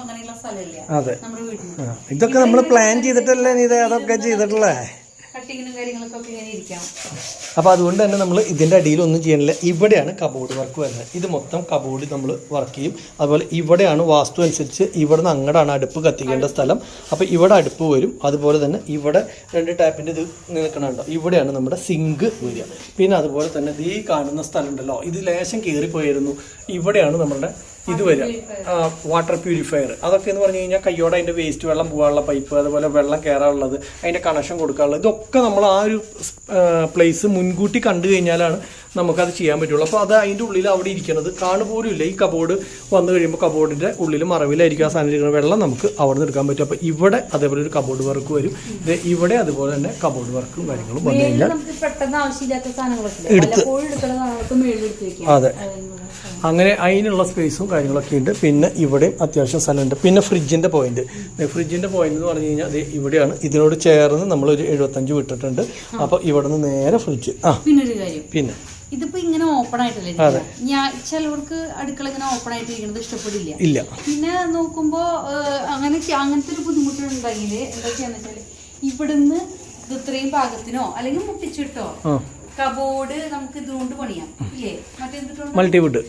അങ്ങനെയുള്ള സ്ഥലമില്ല നമ്മുടെ വീട്ടിൽ. ഇതൊക്കെ നമ്മൾ പ്ലാൻ ചെയ്തിട്ടല്ലേ നീ അതൊക്കെ ചെയ്തിട്ടുള്ളേ? കട്ടിങ്ങിനും കാര്യങ്ങളൊക്കെ ഇങ്ങനെ ഇരിക്കാം. അപ്പോൾ അതുകൊണ്ട് തന്നെ നമ്മൾ ഇതിൻ്റെ അടിയിൽ ഒന്നും ചെയ്യണില്ല. ഇവിടെയാണ് കബോർഡ് വർക്ക് വരുന്നത്. ഇത് മൊത്തം കബോർഡ് നമ്മൾ വർക്ക് ചെയ്യും. അതുപോലെ ഇവിടെയാണ് വാസ്തു അനുസരിച്ച് ഇവിടെ നിന്ന് അങ്ങോട്ടാണ് അടുപ്പ് കത്തിക്കേണ്ട സ്ഥലം. അപ്പോൾ ഇവിടെ അടുപ്പ് വരും. അതുപോലെ തന്നെ ഇവിടെ 2 ടാപ്പിൻ്റെ ഇത് നിൽക്കണുണ്ടോ, ഇവിടെയാണ് നമ്മുടെ സിങ്ക് വരിക. പിന്നെ അതുപോലെ തന്നെ ഈ കാണുന്ന സ്ഥലം ഉണ്ടല്ലോ, ഇത് ലേശം കയറിപ്പോയിരുന്നു. ഇവിടെയാണ് നമ്മളുടെ ഇത് വരിക, വാട്ടർ പ്യൂരിഫയർ. അതൊക്കെ എന്ന് പറഞ്ഞു കഴിഞ്ഞാൽ കയ്യോടെ അതിൻ്റെ വേസ്റ്റ് വെള്ളം പോകാനുള്ള പൈപ്പ്, അതുപോലെ വെള്ളം കയറാനുള്ളത്, അതിൻ്റെ കണക്ഷൻ കൊടുക്കാനുള്ളത്, ഇതൊക്കെ നമ്മൾ ആ ഒരു പ്ലേസ് മുൻകൂട്ടി കണ്ടു കഴിഞ്ഞാലാണ് നമുക്കത് ചെയ്യാൻ പറ്റുള്ളൂ. അപ്പോൾ അത് അതിൻ്റെ ഉള്ളിൽ അവിടെ ഇരിക്കുന്നത് കാണുപോലും ഇല്ല. ഈ കബോർഡ് വന്നു കഴിയുമ്പോൾ കബോർഡിൻ്റെ ഉള്ളിൽ മറവിലായിരിക്കും ആ സാധനം ഇരിക്കുന്ന വെള്ളം നമുക്ക് അവിടെ നിന്ന് എടുക്കാൻ പറ്റും. അപ്പോൾ ഇവിടെ അതേപോലെ ഒരു കബോർഡ് വർക്ക് വരും. ഇവിടെ അതുപോലെ തന്നെ കബോർഡ് വർക്കും കാര്യങ്ങളും വന്നു കഴിഞ്ഞാൽ പെട്ടെന്ന് ആവശ്യമില്ലാത്ത സാധനങ്ങളൊക്കെ എടുത്ത് അതെ, അങ്ങനെ അതിനുള്ള സ്പേസും കാര്യങ്ങളൊക്കെ ഉണ്ട്. പിന്നെ ഇവിടെയും അത്യാവശ്യം സ്ഥലമുണ്ട്. പിന്നെ ഫ്രിഡ്ജിൻ്റെ പോയിന്റ് എന്ന് പറഞ്ഞു കഴിഞ്ഞാൽ അത് ഇവിടെയാണ്. ഇതിനോട് ചേർന്ന് നമ്മളൊരു 75 വിട്ടിട്ടുണ്ട്. അപ്പോൾ ഇവിടെ നിന്ന് നേരെ ഫ്രിഡ്ജ്. പിന്നൊരു കാര്യം, പിന്നെ ഇതിപ്പോ ഇങ്ങനെ ഓപ്പൺ ആയിട്ടല്ലേ ഞാൻ ചിലവർക്ക് അടുക്കള ഇങ്ങനെ ഓപ്പൺ ആയിട്ട് ഇരിക്കുന്നത് ഇഷ്ടപ്പെടില്ല. ഇല്ല. പിന്നെ നോക്കുമ്പോ അങ്ങനത്തെ ഒരു ബുദ്ധിമുട്ടുണ്ടെങ്കിൽ എന്താ ചെയ്യാന്ന് വെച്ചാല് ഇവിടുന്ന് ഇത് ഇത്രയും പാകത്തിനോ അല്ലെങ്കിൽ മുട്ടിച്ചിട്ടോ കബോർഡ് നമുക്ക് ഇതുകൊണ്ട് പണിയാം, ഇല്ലേ? മൾട്ടിവുഡ്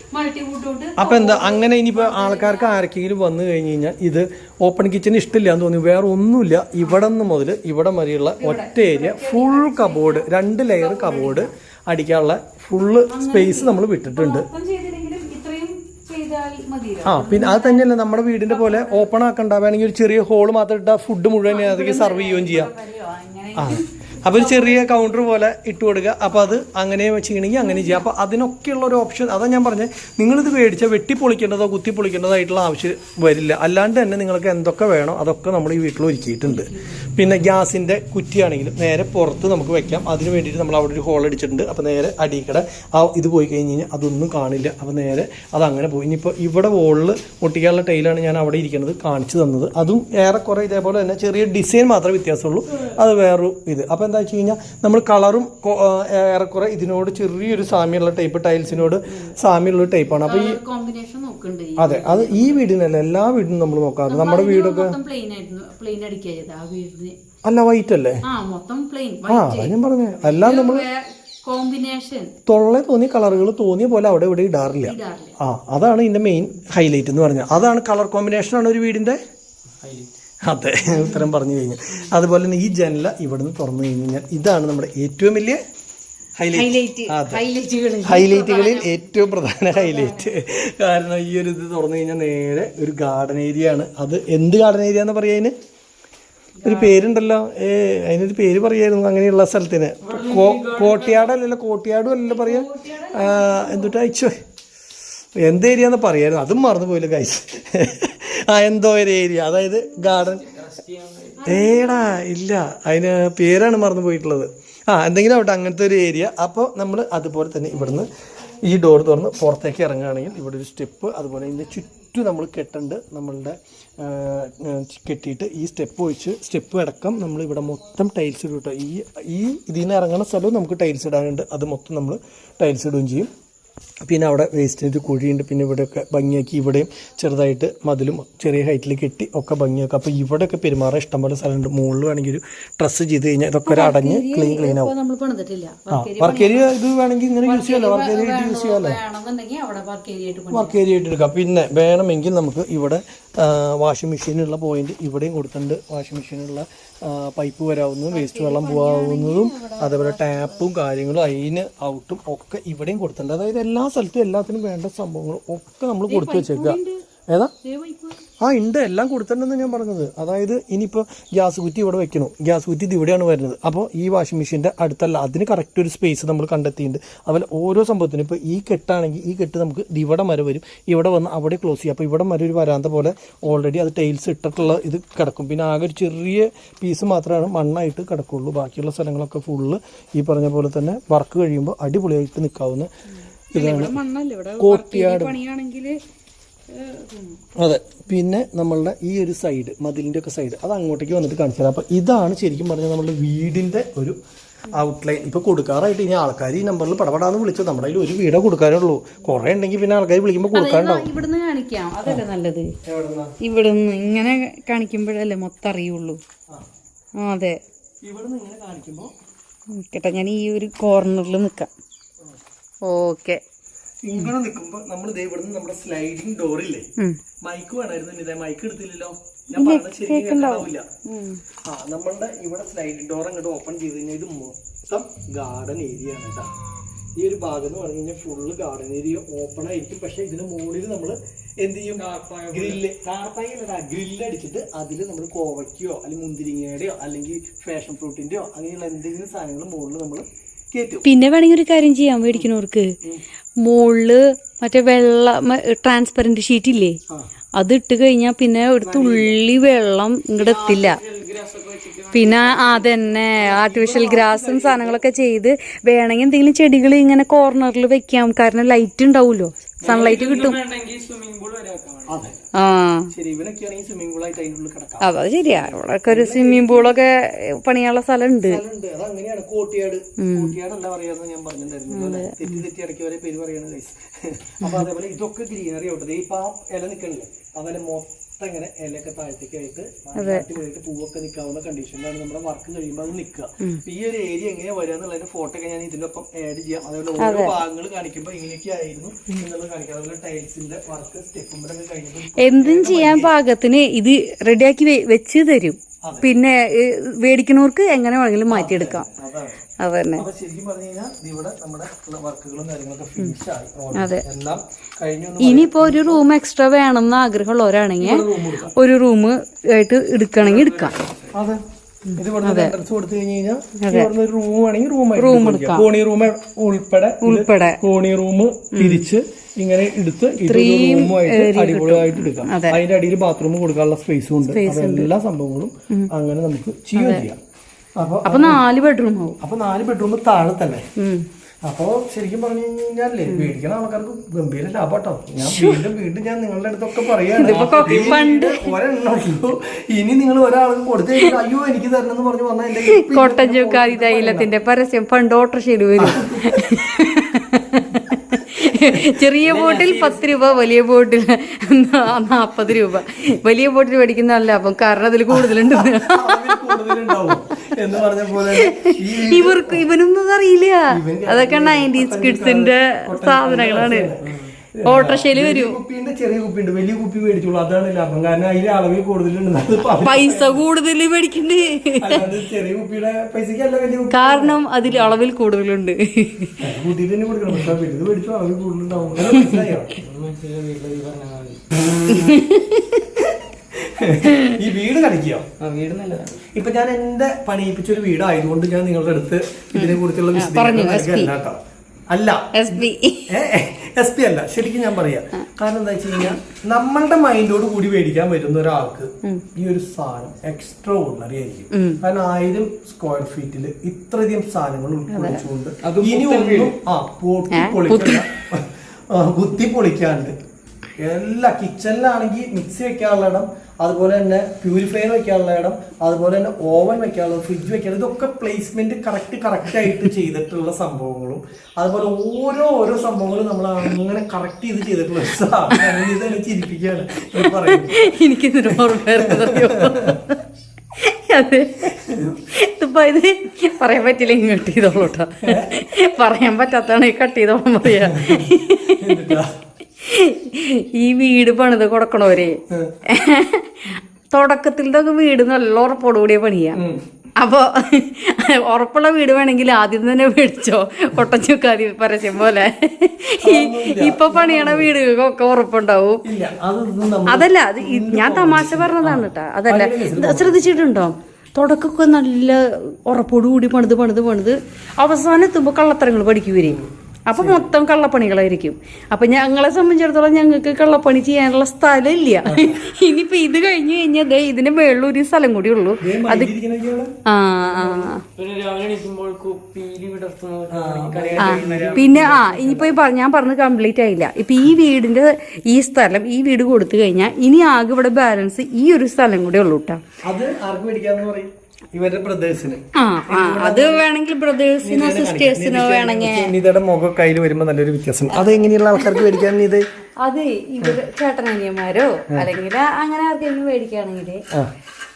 കൊണ്ട്. അപ്പൊ എന്താ അങ്ങനെ ഇനിയിപ്പോ ആൾക്കാർക്ക് ആർക്കെങ്കിലും വന്നു കഴിഞ്ഞ് കഴിഞ്ഞാൽ ഇത് ഓപ്പൺ കിച്ചൺ ഇഷ്ടമില്ല എന്ന് തോന്നി, വേറെ ഒന്നുമില്ല. ഇവിടെ നിന്ന് മുതൽ ഇവിടെ വരെയുള്ള ഒറ്റ area full cupboard, 2 layer cupboard അടിക്കാനുള്ള ഫുള്ള് സ്പേസ് നമ്മൾ വിട്ടിട്ടുണ്ട്. പിന്നെ അത് തന്നെയല്ല നമ്മുടെ വീടിന്റെ പോലെ ഓപ്പൺ ആക്കണ്ട, വേണമെങ്കിൽ ഒരു ചെറിയ ഹോള് മാത്രം ഇട്ടാൽ ഫുഡ് മുഴുവൻ അതിലേക്ക് സർവ് ചെയ്യുകയും ചെയ്യാം. അപ്പോൾ ഒരു ചെറിയ കൗണ്ടർ പോലെ ഇട്ട് കൊടുക്കുക. അപ്പോൾ അത് അങ്ങനെ ചെയ്യണമെങ്കിൽ അങ്ങനെ ചെയ്യാം. അപ്പോൾ അതിനൊക്കെയുള്ള ഒരു ഓപ്ഷൻ അതാണ് ഞാൻ പറഞ്ഞത്. നിങ്ങളിത് മേടിച്ചാൽ വെട്ടിപ്പൊളിക്കേണ്ടതോ കുത്തിപ്പൊളിക്കേണ്ടതോ ആയിട്ടുള്ള ആവശ്യം വരില്ല. അല്ലാണ്ട് തന്നെ നിങ്ങൾക്ക് എന്തൊക്കെ വേണോ അതൊക്കെ നമ്മൾ ഈ വീട്ടിൽ ഒരുക്കിയിട്ടുണ്ട്. പിന്നെ ഗ്യാസിൻ്റെ കുറ്റിയാണെങ്കിലും നേരെ പുറത്ത് നമുക്ക് വെക്കാം. അതിന് വേണ്ടിയിട്ട് നമ്മൾ അവിടെ ഒരു ഹോൾ അടിച്ചിട്ടുണ്ട്. അപ്പോൾ നേരെ അടിക്കട ഇത് പോയി കഴിഞ്ഞ് കഴിഞ്ഞാൽ അതൊന്നും കാണില്ല. അപ്പോൾ നേരെ അതങ്ങനെ പോയി. ഇനിയിപ്പോൾ ഇവിടെ വോളിൽ ഒട്ടിക്കാനുള്ള ടൈലാണ് ഞാൻ അവിടെ ഇരിക്കുന്നത് കാണിച്ചു തന്നത്. അതും ഏറെക്കുറെ ഇതേപോലെ തന്നെ ചെറിയ ഡിസൈൻ മാത്രമേ വ്യത്യാസമുള്ളൂ. അത് വേറൊരു ഇത്. അപ്പോൾ എന്താ വെച്ച് കഴിഞ്ഞാൽ നമ്മൾ കളറും ഏറെക്കുറെ ഇതിനോട് ചെറിയൊരു സാമ്യമുള്ള ടൈപ്പ്, ടൈൽസിനോട് സാമ്യമുള്ള ടൈപ്പാണ്. അപ്പോൾ ഈ കോമ്പിനേഷൻ നോക്കുന്നുണ്ട്. അതെ, അത് ഈ വീടിനല്ല, എല്ലാ വീടിനും നമ്മൾ നോക്കാറ്. നമ്മുടെ വീടൊക്കെ അല്ല വൈറ്റ് അല്ലേ? ഞാൻ പറഞ്ഞു എല്ലാം നമ്മൾ കോമ്പിനേഷൻ തൊള്ളെ തോന്നിയ കളറുകൾ തോന്നിയ പോലെ അവിടെ ഇവിടെ ഇടാറില്ല. അതാണ് ഇതിന്റെ മെയിൻ ഹൈലൈറ്റ് എന്ന് പറഞ്ഞാൽ. അതാണ് കളർ കോമ്പിനേഷൻ ആണ് ഒരു വീടിന്റെ. അതെ, ഉത്തരം പറഞ്ഞു കഴിഞ്ഞാൽ. അതുപോലെ തന്നെ ഈ ജനല ഇവിടുന്ന് തുറന്നു കഴിഞ്ഞാൽ ഇതാണ് നമ്മുടെ ഏറ്റവും വലിയ ഹൈലൈറ്റുകളിൽ ഏറ്റവും പ്രധാന ഹൈലൈറ്റ്. കാരണം ഈ ഒരു ഇത് തുറന്നു കഴിഞ്ഞാൽ നേരെ ഒരു ഗാർഡൻ ഏരിയ ആണ്. അത് എന്ത് ഗാർഡൻ ഏരിയ എന്ന് പറയാ? അതിന് ഒരു പേരുണ്ടല്ലോ, അതിനൊരു പേര് പറയായിരുന്നു അങ്ങനെയുള്ള സ്ഥലത്തിന്. കോട്ടിയാടല്ലല്ലോ, കോട്ടിയാടും അല്ലല്ലോ പറയാ, എന്തുട്ടാ അയച്ചോ എന്ത് ഏരിയ എന്ന് പറയായിരുന്നു, അതും മറന്നു പോയില്ല ഗൈസ്. എന്തോ ഒരു ഏരിയ, അതായത് ഗാർഡൻ ഏടാ ഇല്ല, അതിന് പേരാണ് മറന്നു പോയിട്ടുള്ളത്. എന്തെങ്കിലും ആവട്ടെ, അങ്ങനത്തെ ഒരു ഏരിയ. അപ്പോൾ നമ്മൾ അതുപോലെ തന്നെ ഇവിടുന്ന് ഈ ഡോർ തുറന്ന് പുറത്തേക്ക് ഇറങ്ങുകയാണെങ്കിൽ ഇവിടെ ഒരു സ്റ്റെപ്പ്, അതുപോലെ ഇതിൻ്റെ ചുറ്റും നമ്മൾ കെട്ടുണ്ട്. നമ്മളുടെ കെട്ടിയിട്ട് ഈ സ്റ്റെപ്പ് ഒഴിച്ച് സ്റ്റെപ്പ് അടക്കം നമ്മൾ ഇവിടെ മൊത്തം ടൈൽസ് ഇടും കേട്ടോ. ഈ ഇതിൽ നിന്ന് ഇറങ്ങുന്ന സ്ഥലവും നമുക്ക് ടൈൽസ് ഇടാനുണ്ട്. അത് മൊത്തം നമ്മൾ ടൈൽസ് ഇടുകയും ചെയ്യും. പിന്നെ അവിടെ വേസ്റ്റിൻ്റെ കുഴിയുണ്ട്. പിന്നെ ഇവിടെയൊക്കെ ഭംഗിയാക്കി ഇവിടെയും ചെറുതായിട്ട് മതിലും ചെറിയ ഹൈറ്റിൽ കെട്ടി ഒക്കെ ഭംഗിയാക്കും. അപ്പോൾ ഇവിടെയൊക്കെ പെരുമാറാൻ ഇഷ്ടംപോലെ സ്ഥലമുണ്ട്. മുകളിൽ വേണമെങ്കിൽ ഒരു ഡ്രസ്സ് ചെയ്ത് കഴിഞ്ഞാൽ ഇതൊക്കെ ഒരു അടഞ്ഞ് ക്ലീൻ ആവും. വർക്ക് ഏരിയ ഇത് വേണമെങ്കിൽ ഇങ്ങനെ യൂസ് ചെയ്യാമല്ലോ, വർക്ക് ഏരിയ ആയിട്ട് യൂസ് ചെയ്യാമല്ലോ, വർക്ക് ഏരിയ ആയിട്ട് എടുക്കാം. പിന്നെ വേണമെങ്കിൽ നമുക്ക് ഇവിടെ വാഷിംഗ് മെഷീനുള്ള പോയിന്റ് ഇവിടെയും കൊടുത്തിട്ടുണ്ട്. വാഷിംഗ് മെഷീനുള്ള പൈപ്പ് വരാവുന്നതും വേസ്റ്റ് വെള്ളം പോകാവുന്നതും അതേപോലെ ടാപ്പും കാര്യങ്ങളും അതിന് ഔട്ടും ഒക്കെ ഇവിടെയും കൊടുത്തിട്ടുണ്ട്. അതായത് എല്ലാ സ്ഥലത്തും എല്ലാത്തിനും വേണ്ട സംഭവങ്ങളും ഒക്കെ നമ്മൾ കൊടുത്തു വെച്ചേക്കുക. ഏതാ ഉണ്ട്, എല്ലാം കൊടുത്തിട്ടുണ്ടെന്ന് ഞാൻ പറഞ്ഞത്. അതായത് ഇനിയിപ്പോൾ ഗ്യാസ് കുറ്റി ഇവിടെ വെക്കണം, ഗ്യാസ് കുറ്റി ഇത് ഇവിടെയാണ് വരുന്നത്. അപ്പോൾ ഈ വാഷിംഗ് മെഷീൻ്റെ അടുത്തല്ല, അതിന് കറക്റ്റ് ഒരു സ്പേസ് നമ്മൾ കണ്ടെത്തിയിട്ടുണ്ട്. അതുപോലെ ഓരോ സംഭവത്തിനും ഇപ്പോൾ ഈ കെട്ടാണെങ്കിൽ ഈ കെട്ട് നമുക്ക് ഇവിടെ വരെ വരും, ഇവിടെ വന്ന് അവിടെ ക്ലോസ് ചെയ്യും. അപ്പോൾ ഇവിടെ വരെ ഒരു വരാന്ത പോലെ ഓൾറെഡി അത് ടൈൽസ് ഇട്ടിട്ടുള്ള ഇത് കിടക്കും. പിന്നെ ആകെ ഒരു ചെറിയ പീസ് മാത്രമാണ് മണ്ണായിട്ട് കിടക്കുള്ളൂ. ബാക്കിയുള്ള സ്ഥലങ്ങളൊക്കെ ഫുള്ള് ഈ പറഞ്ഞ പോലെ തന്നെ വർക്ക് കഴിയുമ്പോൾ അടിപൊളിയായിട്ട് നിൽക്കാവുന്ന ഇതാണ് കോട്ടിയാട്. അതെ, പിന്നെ നമ്മളുടെ ഈ ഒരു സൈഡ് മതിലിൻ്റെ ഒക്കെ സൈഡ് അത് അങ്ങോട്ടേക്ക് വന്നിട്ട് കാണിച്ചു തരാം. അപ്പോൾ ഇതാണ് ശരിക്കും പറഞ്ഞാൽ നമ്മളുടെ വീടിൻ്റെ ഒരു ഔട്ട്ലൈൻ ഇപ്പോൾ കൊടുക്കാറായിട്ട് ഇനി ആൾക്കാർ ഈ നമ്പറിൽ പടപടാന്ന് വിളിച്ചു. നമ്മുടെ കയ്യിൽ ഒരു വീടേ കൊടുക്കാനുള്ളൂ. കുറേ ഉണ്ടെങ്കിൽ പിന്നെ ആൾക്കാർ വിളിക്കുമ്പോൾ കൊടുക്കാനുണ്ടാവും. ഇവിടുന്ന് കാണിക്കാം, അതല്ലേ നല്ലത്. ഇവിടുന്ന് ഇങ്ങനെ കാണിക്കുമ്പോഴല്ലേ മൊത്തം അറിയുള്ളൂ. അതെ, ഇവിടുന്ന് ഇങ്ങനെ കാണിക്കുമ്പോൾ കേട്ടോ. ഞാൻ ഈ ഒരു കോർണറിൽ നിൽക്കാം. ഓക്കെ, ഇങ്ങനെ നിൽക്കുമ്പോൾ നമ്മൾ ഇതേ ഇവിടുന്ന് നമ്മുടെ സ്ലൈഡിങ് ഡോറില്ലേ, മൈക്ക് വേണമായിരുന്നു. ഇതേ മൈക്ക് എടുത്തില്ലല്ലോ, ഞാൻ പറഞ്ഞത് ശരിയാവില്ല. നമ്മളുടെ ഇവിടെ സ്ലൈഡിങ് ഡോർ അങ്ങോട്ട് ഓപ്പൺ ചെയ്ത് കഴിഞ്ഞാൽ ഇത് മൊത്തം ഗാർഡൻ ഏരിയ ആണ് കേട്ടോ. ഈ ഒരു ഭാഗം എന്ന് പറഞ്ഞു കഴിഞ്ഞാൽ ഫുള്ള് ഗാർഡൻ ഏരിയ ഓപ്പൺ ആയിരിക്കും. പക്ഷെ ഇതിന് മുകളിൽ നമ്മൾ എന്ത് ചെയ്യും, ഗ്രില്ലടിച്ചിട്ട് അതിൽ നമ്മൾ കോവയ്ക്കോ അല്ലെങ്കിൽ മുന്തിരിങ്ങയുടെയോ അല്ലെങ്കിൽ ഫാഷൻ ഫ്രൂട്ടിന്റെയോ അങ്ങനെയുള്ള എന്തെങ്കിലും സാധനങ്ങൾ മുകളിൽ നമ്മൾ കേറ്റും. പിന്നെ വേണമെങ്കിൽ ഒരു കാര്യം ചെയ്യാം, മേടിക്കുന്നവർക്ക് മുകളില് മറ്റേ വെള്ള ട്രാൻസ്പെറന്റ് ഷീറ്റ് ഇല്ലേ, അത് ഇട്ട് കഴിഞ്ഞാൽ പിന്നെ ഒരു തുള്ളി വെള്ളം ഇങ്ങോട്ട് എത്തില്ല. പിന്നെ അതന്നെ ആർട്ടിഫിഷ്യൽ ഗ്രാസും സാധനങ്ങളൊക്കെ ചെയ്ത് വേണമെങ്കിൽ എന്തെങ്കിലും ചെടികൾ ഇങ്ങനെ കോർണറിൽ വെക്കാം. കാരണം ലൈറ്റ് ഉണ്ടാവുമല്ലോ, സൺലൈറ്റ് കിട്ടും. അതാ ശരിയാ, ഇവിടെ ഒരു സ്വിമ്മിംഗ് പൂളൊക്കെ പണിയാനുള്ള സ്ഥലം ഉണ്ട്. അപ്പൊ അതേപോലെ ഇതൊക്കെ ഗ്രീനറി ആവട്ടെ. ഇപ്പൊ ആ ഇല നിക്കണില്ലേ, അതേപോലെ മൊത്തം ഇങ്ങനെ ഇലയൊക്കെ താഴത്തേക്കായിട്ട് പോയിട്ട് പൂവൊക്കെ നിൽക്കാവുന്ന കണ്ടീഷനിലാണ് നമ്മുടെ വർക്ക് കഴിയുമ്പോൾ അത് നിൽക്കുക. ഈ ഒരു ഏരിയ എങ്ങനെ വരിക എന്നുള്ളതിന്റെ ഫോട്ടോ ഒക്കെ ഞാൻ ഇതിന്റെ ഒപ്പം ആഡ് ചെയ്യാം. അതേപോലെ ഓരോ ഭാഗങ്ങൾ കാണിക്കുമ്പോൾ ഇങ്ങനെയൊക്കെ ആയിരുന്നു എന്നുള്ളത് കാണിക്കാം. അതുപോലെ ടൈൽസിന്റെ വർക്ക് സ്റ്റെപ്പുമ്പോഴൊക്കെ കഴിഞ്ഞപ്പോൾ എന്തും ചെയ്യാൻ പാകത്തിന് ഇത് റെഡിയാക്കി വെച്ച് തരും. പിന്നെ മേടിക്കുന്നവർക്ക് എങ്ങനെ വേണമെങ്കിലും മാറ്റിയെടുക്കാം. അതന്നെ, അതെ. ഇനിയിപ്പോ ഒരു റൂം എക്സ്ട്രാ വേണമെന്ന് ആഗ്രഹമുള്ളവരാണെങ്കിൽ ഒരു റൂം ആയിട്ട് എടുക്കണമെങ്കിൽ എടുക്കാം. റൂം എടുക്കാം, ഉൾപ്പെടെ കോണി റൂം തിരിച്ച് ഇങ്ങനെ എടുത്ത് അടിപൊളിയായിട്ട് എടുക്കാം. അതിന്റെ അടിയിൽ ബാത്റൂം കൊടുക്കാനുള്ള സ്പേസും ഉണ്ട്. എല്ലാ സംഭവങ്ങളും അങ്ങനെ നമുക്ക് ചെയ്യാം. അപ്പൊ 4 ബെഡ്റൂം ആവും. അപ്പൊ 4 ബെഡ്റൂം താഴെ തന്നെ. അപ്പൊ ശരിക്കും പറഞ്ഞു കഴിഞ്ഞാലേ മേടിക്കണ ആൾക്കാർക്ക് ഗംഭീര ലാഭട്ടോ. ഞാൻ വീണ്ടും ഞാൻ നിങ്ങളുടെ അടുത്തൊക്കെ പറയാണ്, ഒരെണ്ണുള്ളൂ. ഇനി നിങ്ങൾ ഒരാൾക്ക് കൊടുത്തു കഴിഞ്ഞാൽ അയ്യോ എനിക്ക് തരണം എന്ന് പറഞ്ഞു വന്നാൽ എന്റെ കോട്ടൻ ചുക്കാതി തൈലത്തിന്റെ പരസ്യം പണ്ട് ഓട്ടോറിക്ഷയിൽ വരും. ചെറിയ ബോട്ടിൽ 10 രൂപ, വലിയ ബോട്ടിൽ 40 രൂപ. വലിയ ബോട്ടിൽ മേടിക്കുന്നതല്ല അപ്പം, കാരണം അതിൽ കൂടുതലുണ്ട് എന്ന് പറഞ്ഞ പോലെ ഇവനൊന്നും അറിയില്ല. അതൊക്കെ 90s കിഡ്സിന്റെ സാധനങ്ങളാണ്. ഓട്ടോറിക്ഷയില് വരും. കുപ്പിന്റെ ചെറിയ കുപ്പിയുണ്ട്, വലിയ കുപ്പി മേടിച്ചോളൂ. അതാണ് ലാഭം, കാരണം അതിൽ അളവിൽ കൂടുതലുണ്ട്. പൈസ കൂടുതൽ മേടിക്കണ്ടേ, ചെറിയ കുപ്പിയുടെ പൈസക്കല്ല വലിയ കുപ്പി, കാരണം അതിൽ അളവിൽ കൂടുതലുണ്ട്. കുട്ടി തന്നെ കൊടുക്കണം. പക്ഷെ വീട്ടിൽ മേടിച്ചു അളവിൽ കൂടുതലുണ്ടാവും. ഈ വീട് കളിക്കോ? വീട് നല്ലതാണ്. ഇപ്പൊ ഞാൻ എന്റെ പണിയിപ്പിച്ചൊരു വീടായതുകൊണ്ട് ഞാൻ നിങ്ങളുടെ അടുത്ത് ഇതിനെ കുറിച്ചുള്ള വിശദീകരണം അല്ല, SP അല്ല, ശരിക്കും ഞാൻ പറയാം. കാരണം എന്താ വെച്ച് കഴിഞ്ഞാൽ നമ്മളുടെ മൈൻഡോട് കൂടി മേടിക്കാൻ വരുന്ന ഒരാൾക്ക് ഈ ഒരു സാധനം എക്സ്ട്രാ ഓർഡിനറി ആയിരിക്കും. കാരണം 1000 സ്ക്വയർ ഫീറ്റിൽ ഇത്രയധികം സാധനങ്ങൾ ഉൾക്കൊള്ളിച്ചുകൊണ്ട് ഇനി ഒന്നും കുത്തി പൊളിക്കാണ്ട് എല്ലാ കിച്ചണിലാണെങ്കിൽ മിക്സി വെക്കാനുള്ള ഇടം, അതുപോലെ തന്നെ പ്യൂരിഫയർ വെക്കാനുള്ള ഇടം, അതുപോലെ തന്നെ ഓവൻ വെക്കാനുള്ള, ഫ്രിഡ്ജ് വെക്കാനുള്ള, ഇതൊക്കെ പ്ലേസ്മെന്റ് കറക്റ്റ് ആയിട്ട് ചെയ്തിട്ടുള്ള സംഭവങ്ങളും, അതുപോലെ ഓരോ സംഭവങ്ങളും നമ്മൾ അങ്ങനെ കറക്റ്റ് ചെയ്ത് ചെയ്തിട്ടുള്ള ഇതാണ് ചിരിപ്പിക്കുകയാണ് എനിക്കിതിന് അതെ. ഇതിപ്പോ ഇത് പറയാൻ പറ്റില്ല, കട്ട് ചെയ്തോളൂട്ടോ. പറയാൻ പറ്റാത്താണ് കട്ട് ചെയ്തോളം പറയാ. ഈ വീട് പണിത് കൊടുക്കണവരെ തുടക്കത്തിലൊക്കെ വീട് നല്ല ഉറപ്പോടുകൂടിയ പണിയാ. അപ്പൊ ഉറപ്പുള്ള വീട് വേണമെങ്കിൽ ആദ്യം തന്നെ മേടിച്ചോ, കൊട്ടച്ചുക്കാതി പരസ്യം പോലെ. ഇപ്പൊ പണിയണ വീടുകൾക്കൊക്കെ ഉറപ്പുണ്ടാവും. അതല്ല, അത് ഞാൻ തമാശ പറഞ്ഞതാണ് കേട്ടോ. അതല്ല, ശ്രദ്ധിച്ചിട്ടുണ്ടോ? തുടക്കമൊക്കെ നല്ല ഉറപ്പോടുകൂടി പണിത് അവസാനം എത്തുമ്പോൾ കള്ളത്തരങ്ങൾ പഠിക്കുവരെ. അപ്പൊ മൊത്തം കള്ളപ്പണികളായിരിക്കും. അപ്പൊ ഞങ്ങളെ സംബന്ധിച്ചിടത്തോളം ഞങ്ങൾക്ക് കള്ളപ്പണി ചെയ്യാനുള്ള സ്ഥലം ഇല്ല. ഇനിയിപ്പോ ഇത് കഴിഞ്ഞു കഴിഞ്ഞാൽ ഇതിന് മേളിൽ ഒരു സ്ഥലം കൂടി ഉള്ളൂ. അത് പിന്നെ ഇനിയിപ്പോ ഞാൻ പറഞ്ഞ് കംപ്ലീറ്റ് ആയില്ല. ഇപ്പൊ ഈ വീടിന്റെ ഈ സ്ഥലം, ഈ വീട് കൊടുത്തു കഴിഞ്ഞാൽ ഇനി ആകെ ഇവിടെ ബാലൻസ് ഈ ഒരു സ്ഥലം കൂടി ഉള്ളൂ കേട്ടോ. ഇവരുടെ ബ്രദേഴ്സിന് അത് വേണമെങ്കിൽ ബ്രദേഴ്സിനോ സിസ്റ്റേഴ്സിനോ വേണമെങ്കിൽ. നിതയുടെ മുഖം കയ്യിൽ വരുമ്പോ നല്ലൊരു വ്യത്യാസം. അത് എങ്ങനെയുള്ള ആൾക്കാർക്ക് മേടിക്കാൻ ഇത്? അതെ, ഇവര് ചേട്ടനനിയന്മാരോ അല്ലെങ്കിൽ അങ്ങനെ ആർക്കെങ്കിലും മേടിക്കുകയാണെങ്കിൽ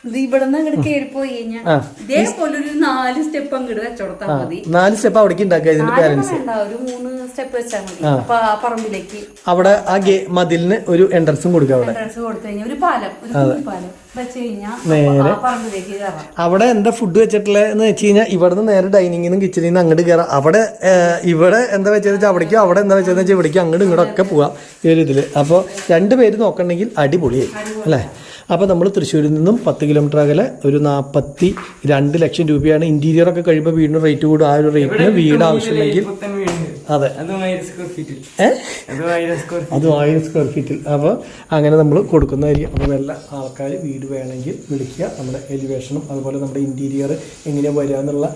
ഇത് ഇവിടെ നിന്ന് അങ്ങോട്ട് കയറി പോയി കഴിഞ്ഞാൽ ഇതേപോലെ ഒരു 4 സ്റ്റെപ്പ് അങ്ങോട്ട് വെച്ചോടത്താൽ മതി. 4 സ്റ്റെപ്പ് അവിടേക്ക് ഉണ്ടാക്കുക ഇതിന്റെ പാരന്റ്സ്. ഒരു 3 സ്റ്റെപ്പ് വെച്ചാൽ മതി. അപ്പൊ ആ പറമ്പിലേക്ക് അവിടെ ആ മതിലിന് ഒരു എൻട്രൻസും കൊടുക്കുക. അവിടെ എൻട്രൻസ് കൊടുത്തു കഴിഞ്ഞാൽ ഒരു പാലം വെച്ച് കഴിഞ്ഞാൽ നേരെ പറമ്പിലേക്ക് കയറാം. അവിടെ എന്താ ഫുഡ് വെച്ചിട്ടുള്ളതെന്ന് വെച്ച് കഴിഞ്ഞാൽ ഇവിടുന്ന് നേരെ ഡൈനിങ്ങിൽ നിന്നും കിച്ചണിൽ നിന്ന് അങ്ങോട്ട് കയറാം. അവിടെ ഇവിടെ എന്താ വെച്ചതെന്ന് വെച്ചാൽ അവിടേക്കും, അവിടെ എന്താ വെച്ചതെന്ന് വെച്ചാൽ ഇവിടേക്കും അങ്ങോട്ടും ഇങ്ങോട്ടൊക്കെ പോവാം ഈ ഒരു ഇതിൽ. അപ്പോൾ 2 പേര് നോക്കണമെങ്കിൽ അടിപൊളിയായി അല്ലേ. അപ്പോൾ നമ്മൾ തൃശ്ശൂരിൽ നിന്നും 10 കിലോമീറ്റർ അകലെ ഒരു 42 ലക്ഷം രൂപയാണ്. ഇൻറ്റീരിയറൊക്കെ കഴിയുമ്പോൾ വീടിന് റേറ്റ് കൂടും. ആ ഒരു റേറ്റിന് വീട് ആവശ്യമുണ്ടെങ്കിൽ അതെ അത് 1000 സ്ക്വയർ ഫീറ്റിൽ. അപ്പോൾ അങ്ങനെ നമ്മൾ കൊടുക്കുന്നതായിരിക്കും. അപ്പോൾ നല്ല ആൾക്കാർ വീട് വേണമെങ്കിൽ വിളിക്കുക. നമ്മുടെ എലിവേഷനും അതുപോലെ നമ്മുടെ ഇൻറ്റീരിയർ എങ്ങനെയാണ് വരിക എന്നുള്ള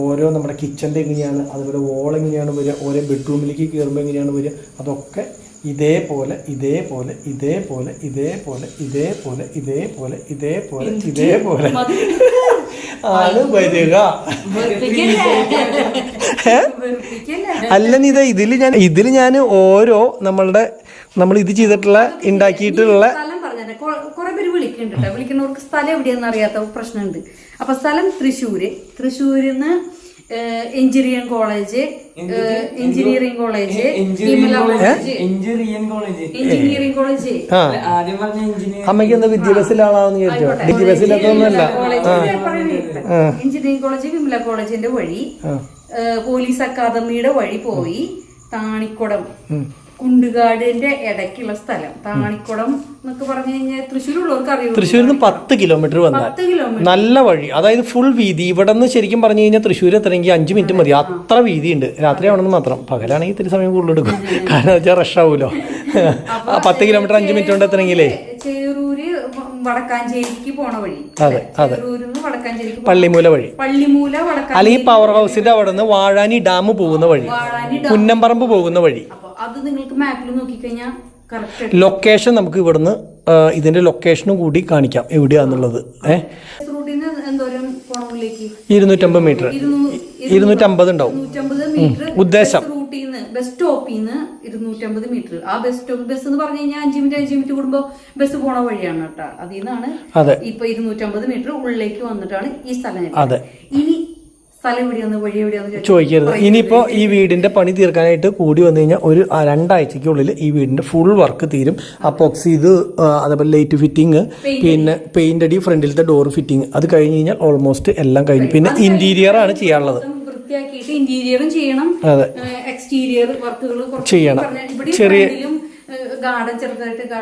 ഓരോ നമ്മുടെ കിച്ചൻ്റെ എങ്ങനെയാണ്, അതുപോലെ വോൾ എങ്ങനെയാണ് വരിക, ഓരോ ബെഡ്റൂമിലേക്ക് കയറുമ്പോൾ എങ്ങനെയാണ് വരിക, അതൊക്കെ ഇതേപോലെ ഇതേപോലെ ഇതേപോലെ ഇതേപോലെ ഇതേപോലെ ഇതേപോലെ ഇതേപോലെ ഇതേപോലെ ആണ് വരിക. അല്ല നീ ഇതിൽ ഞാൻ ഓരോ നമ്മൾ ഇത് ചെയ്തിട്ടുള്ള ഉണ്ടാക്കിയിട്ടുള്ള കുറെ പേര് വിളിക്കുന്നുണ്ട്. വിളിക്കുന്നവർക്ക് സ്ഥലം എവിടെയാണെന്ന് അറിയാത്ത പ്രശ്നമുണ്ട്. അപ്പൊ സ്ഥലം തൃശ്ശൂരിൽ നിന്ന് എഞ്ചിനീയറിംഗ് കോളേജ് എഞ്ചിനീയറിംഗ് കോളേജ് അമ്മയ്ക്ക് എന്താ വിദ്യാഭ്യാസത്തിലെ ആളാണെന്ന് ചോദിച്ചോ? വിദ്യാഭ്യാസത്തിലൊന്നുമല്ല. എഞ്ചിനീയറിംഗ് കോളേജ് വിമല കോളേജിന്റെ വഴി പോലീസ് അക്കാദമിയുടെ വഴി പോയി താണിക്കുടം കുണ്ടുകാടിന്റെ ഇടയ്ക്കുള്ള സ്ഥലം താണിക്കുടം എന്നൊക്കെ പറഞ്ഞു കഴിഞ്ഞാൽ തൃശ്ശൂരുള്ളവർക്ക് അറിയാം. തൃശ്ശൂരിൽ നിന്ന് 10 കിലോമീറ്റർ വന്നാൽ നല്ല വഴി, അതായത് ഫുൾ വീതി. ഇവിടെ നിന്ന് ശരിക്കും പറഞ്ഞു കഴിഞ്ഞാൽ തൃശ്ശൂർ എത്തണമെങ്കിൽ 5 മിനിറ്റ് മതി. അത്ര വീതിയുണ്ട്. രാത്രി ആവണമെന്ന് മാത്രം. പകലാണെങ്കിൽ ഇത്തിരി സമയം കൂടുതലെടുക്കും. കാരണം വെച്ചാൽ റഷ് ആവുമല്ലോ. 10 കിലോമീറ്റർ 5 മിനിറ്റ് കൊണ്ട് എത്തണമെങ്കിലേ. ചേറൂര് വടക്കാഞ്ചേരിക്ക് പോണ വഴി. അതെ അതെ, വടക്കാഞ്ചേരിക്ക് പള്ളിമൂല വഴി, അല്ലെങ്കിൽ പവർ ഹൗസിന്റെ അവിടെ നിന്ന് വാഴാനി ഡാം പോകുന്ന വഴി, കുന്നംപറമ്പ് പോകുന്ന വഴി. അത് നിങ്ങൾക്ക് മാപ്പിൽ നോക്കിക്കഴിഞ്ഞാൽ ലൊക്കേഷൻ നമുക്ക് ഇവിടുന്ന് ഇതിന്റെ ലൊക്കേഷനും കൂടി കാണിക്കാം എവിടെയാന്നുള്ളത്. 250 മീറ്റർ 250 ഉണ്ടാവും ഉദ്ദേശം. ബസ് സ്റ്റോപ്പിൽ നിന്ന് 250 മീറ്റർ. ആ ബസ് എന്ന് പറഞ്ഞു കഴിഞ്ഞാൽ 5 മിനിറ്റ് കൂടുമ്പോ ബസ് പോണ വഴിയാണ് കേട്ടോ. അതിൽ നിന്നാണ് ഇപ്പൊ 250 മീറ്റർ ഉള്ളിലേക്ക് വന്നിട്ടാണ് ഈ സ്ഥലം. ഇനി ചോദിക്കരുത്. ഇനിയിപ്പോൾ ഈ വീടിന്റെ പണി തീർക്കാനായിട്ട് കൂടി വന്നു കഴിഞ്ഞാൽ ഒരു 2 ആഴ്ചയ്ക്കുള്ളിൽ ഈ വീടിന്റെ ഫുൾ വർക്ക് തീരും. അപ്പോക്സി ഇത്, അതേപോലെ ലൈറ്റ് ഫിറ്റിംഗ്, പിന്നെ പെയിന്റ് അടി, ഫ്രണ്ടിലത്തെ ഡോർ ഫിറ്റിംഗ്, അത് കഴിഞ്ഞ് കഴിഞ്ഞാൽ ഓൾമോസ്റ്റ് എല്ലാം കഴിഞ്ഞു. പിന്നെ ഇന്റീരിയർ ആണ് ചെയ്യാനുള്ളത്. ഇന്റീരിയറും ചെയ്യണം, എക്സ്റ്റീരിയർ വർക്കുകൾ ചെയ്യണം.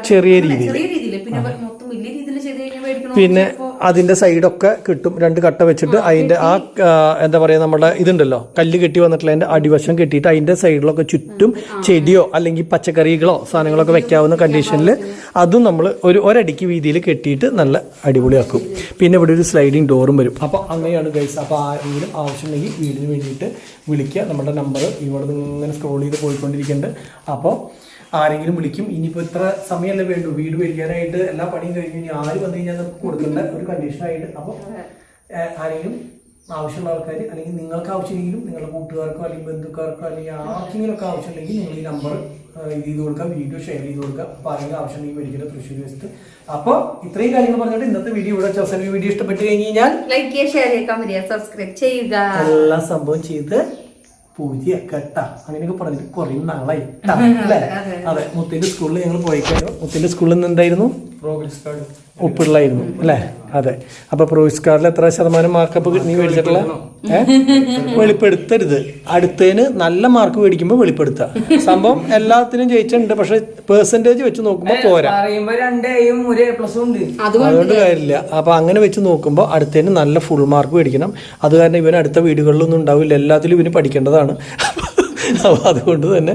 ചെറിയ രീതിയിൽ. പിന്നെ അതിന്റെ സൈഡൊക്കെ കിട്ടും. 2 കട്ട വെച്ചിട്ട് അതിന്റെ ആ എന്താ പറയാ നമ്മുടെ ഇതുണ്ടല്ലോ കല്ല് കെട്ടി വന്നിട്ടുള്ള അതിന്റെ അടിവശം കെട്ടിയിട്ട് അതിന്റെ സൈഡിലൊക്കെ ചുറ്റും ചെടിയോ അല്ലെങ്കിൽ പച്ചക്കറികളോ സാധനങ്ങളൊക്കെ വെക്കാവുന്ന കണ്ടീഷനിൽ അതും നമ്മൾ ഒരടിക്ക് വീതിയിൽ കെട്ടിയിട്ട് നല്ല അടിപൊളിയാക്കും. പിന്നെ ഇവിടെ ഒരു സ്ലൈഡിങ് ഡോറും വരും. അപ്പോൾ അങ്ങനെയാണ് ഗൈസ്. അപ്പോൾ ആരെങ്കിലും ആവശ്യമുണ്ടെങ്കിൽ വീടിന് വേണ്ടിയിട്ട് വിളിക്കുക. നമ്മുടെ നമ്പർ ഇവിടെ നിന്ന് ഇങ്ങനെ സ്ക്രോൾ ചെയ്ത് പോയിക്കൊണ്ടിരിക്കുന്നുണ്ട്. അപ്പോൾ ആരെങ്കിലും വിളിക്കും. ഇനിയിപ്പോൾ ഇത്ര സമയമല്ലേ വേണ്ടു വീട് മേടിക്കാനായിട്ട്, എല്ലാ പണിയും കഴിഞ്ഞ് ഇനി ആര് വന്നു കഴിഞ്ഞാൽ നമുക്ക് കൊടുക്കേണ്ട ഒരു കണ്ടീഷനായിട്ട്. അപ്പോൾ ആരെങ്കിലും ആവശ്യമുള്ള ആൾക്കാർ, അല്ലെങ്കിൽ നിങ്ങൾക്ക് ആവശ്യമില്ലെങ്കിലും നിങ്ങളുടെ കൂട്ടുകാർക്കോ അല്ലെങ്കിൽ ബന്ധുക്കാർക്കോ അല്ലെങ്കിൽ ആർക്കെങ്കിലും ഒക്കെ ആവശ്യമുണ്ടെങ്കിൽ നിങ്ങൾ ഈ നമ്പർ ഇത് ചെയ്ത് കൊടുക്കുക, വീഡിയോ ഷെയർ ചെയ്ത് കൊടുക്കുക. അപ്പോൾ ആരെങ്കിലും ആവശ്യമുണ്ടെങ്കിൽ മേടിക്കുന്ന തൃശ്ശൂർ വെച്ചിട്ട്. അപ്പോൾ ഇത്രയും കാര്യങ്ങൾ പറഞ്ഞിട്ട് ഇന്നത്തെ വീഡിയോ ഇവിടെ അവസാനം. വീഡിയോ ഇഷ്ടപ്പെട്ട് കഴിഞ്ഞ് കഴിഞ്ഞാൽ ലൈക്ക് ചെയ്യുക, ഷെയർ ചെയ്യുക, കമന്റ് ചെയ്യുക, സബ്സ്ക്രൈബ് ചെയ്യുക. എല്ലാ സംഭവം ചെയ്ത് പൂജയൊക്കെ ഇട്ടാ അങ്ങനെയൊക്കെ പറഞ്ഞിട്ട് കുറെ നാളായി അല്ലേ. അതെ, മുത്തിന്റെ സ്കൂളിൽ ഞങ്ങൾ പോയിക്കായിരുന്നു. മുത്തിന്റെ സ്കൂളിൽ നിന്ന് എന്തായിരുന്നു പ്രോഗ്രസ് കാർഡ് ഒപ്പിടലായിരുന്നു അല്ലേ. അതെ, അപ്പൊ പ്രോഗ്രസ് കാർഡിൽ എത്ര ശതമാനം മാർക്കപ്പ് നീ മേടിച്ചിട്ടുള്ള വെളിപ്പെടുത്തരുത്. അടുത്തതിന് നല്ല മാർക്ക് മേടിക്കുമ്പോൾ വെളിപ്പെടുത്തുക. സംഭവം എല്ലാത്തിനും ജയിച്ചിട്ടുണ്ട്, പക്ഷെ പെർസെന്റേജ് വെച്ച് നോക്കുമ്പോൾ പോരാ. അതുകൊണ്ട് കാര്യമില്ല. അപ്പൊ അങ്ങനെ വെച്ച് നോക്കുമ്പോൾ അടുത്തതിന് നല്ല ഫുൾ മാർക്ക് മേടിക്കണം. അത് കാരണം ഇവന് അടുത്ത വീടുകളിലൊന്നും ഉണ്ടാവില്ല, എല്ലാത്തിലും ഇവന് പഠിക്കേണ്ടതാണ്. അപ്പോൾ അതുകൊണ്ട് തന്നെ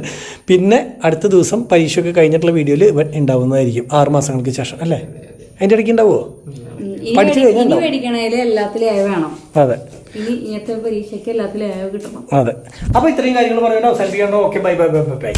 പിന്നെ അടുത്ത ദിവസം പരീക്ഷയൊക്കെ കഴിഞ്ഞിട്ടുള്ള വീഡിയോയിൽ ഇവൻ ഉണ്ടാവുന്നതായിരിക്കും 6 മാസങ്ങൾക്ക് ശേഷം അല്ലേ. അതിന്റെ ഇടയ്ക്ക് ഉണ്ടാവുമോ? പഠിച്ചു കഴിഞ്ഞാൽ അതെ. അതെ, അപ്പൊ ഇത്രയും കാര്യങ്ങൾ പറയുന്നത് അവസാനിപ്പിക്കാണ്ടോ. Okay, bye bye bye by.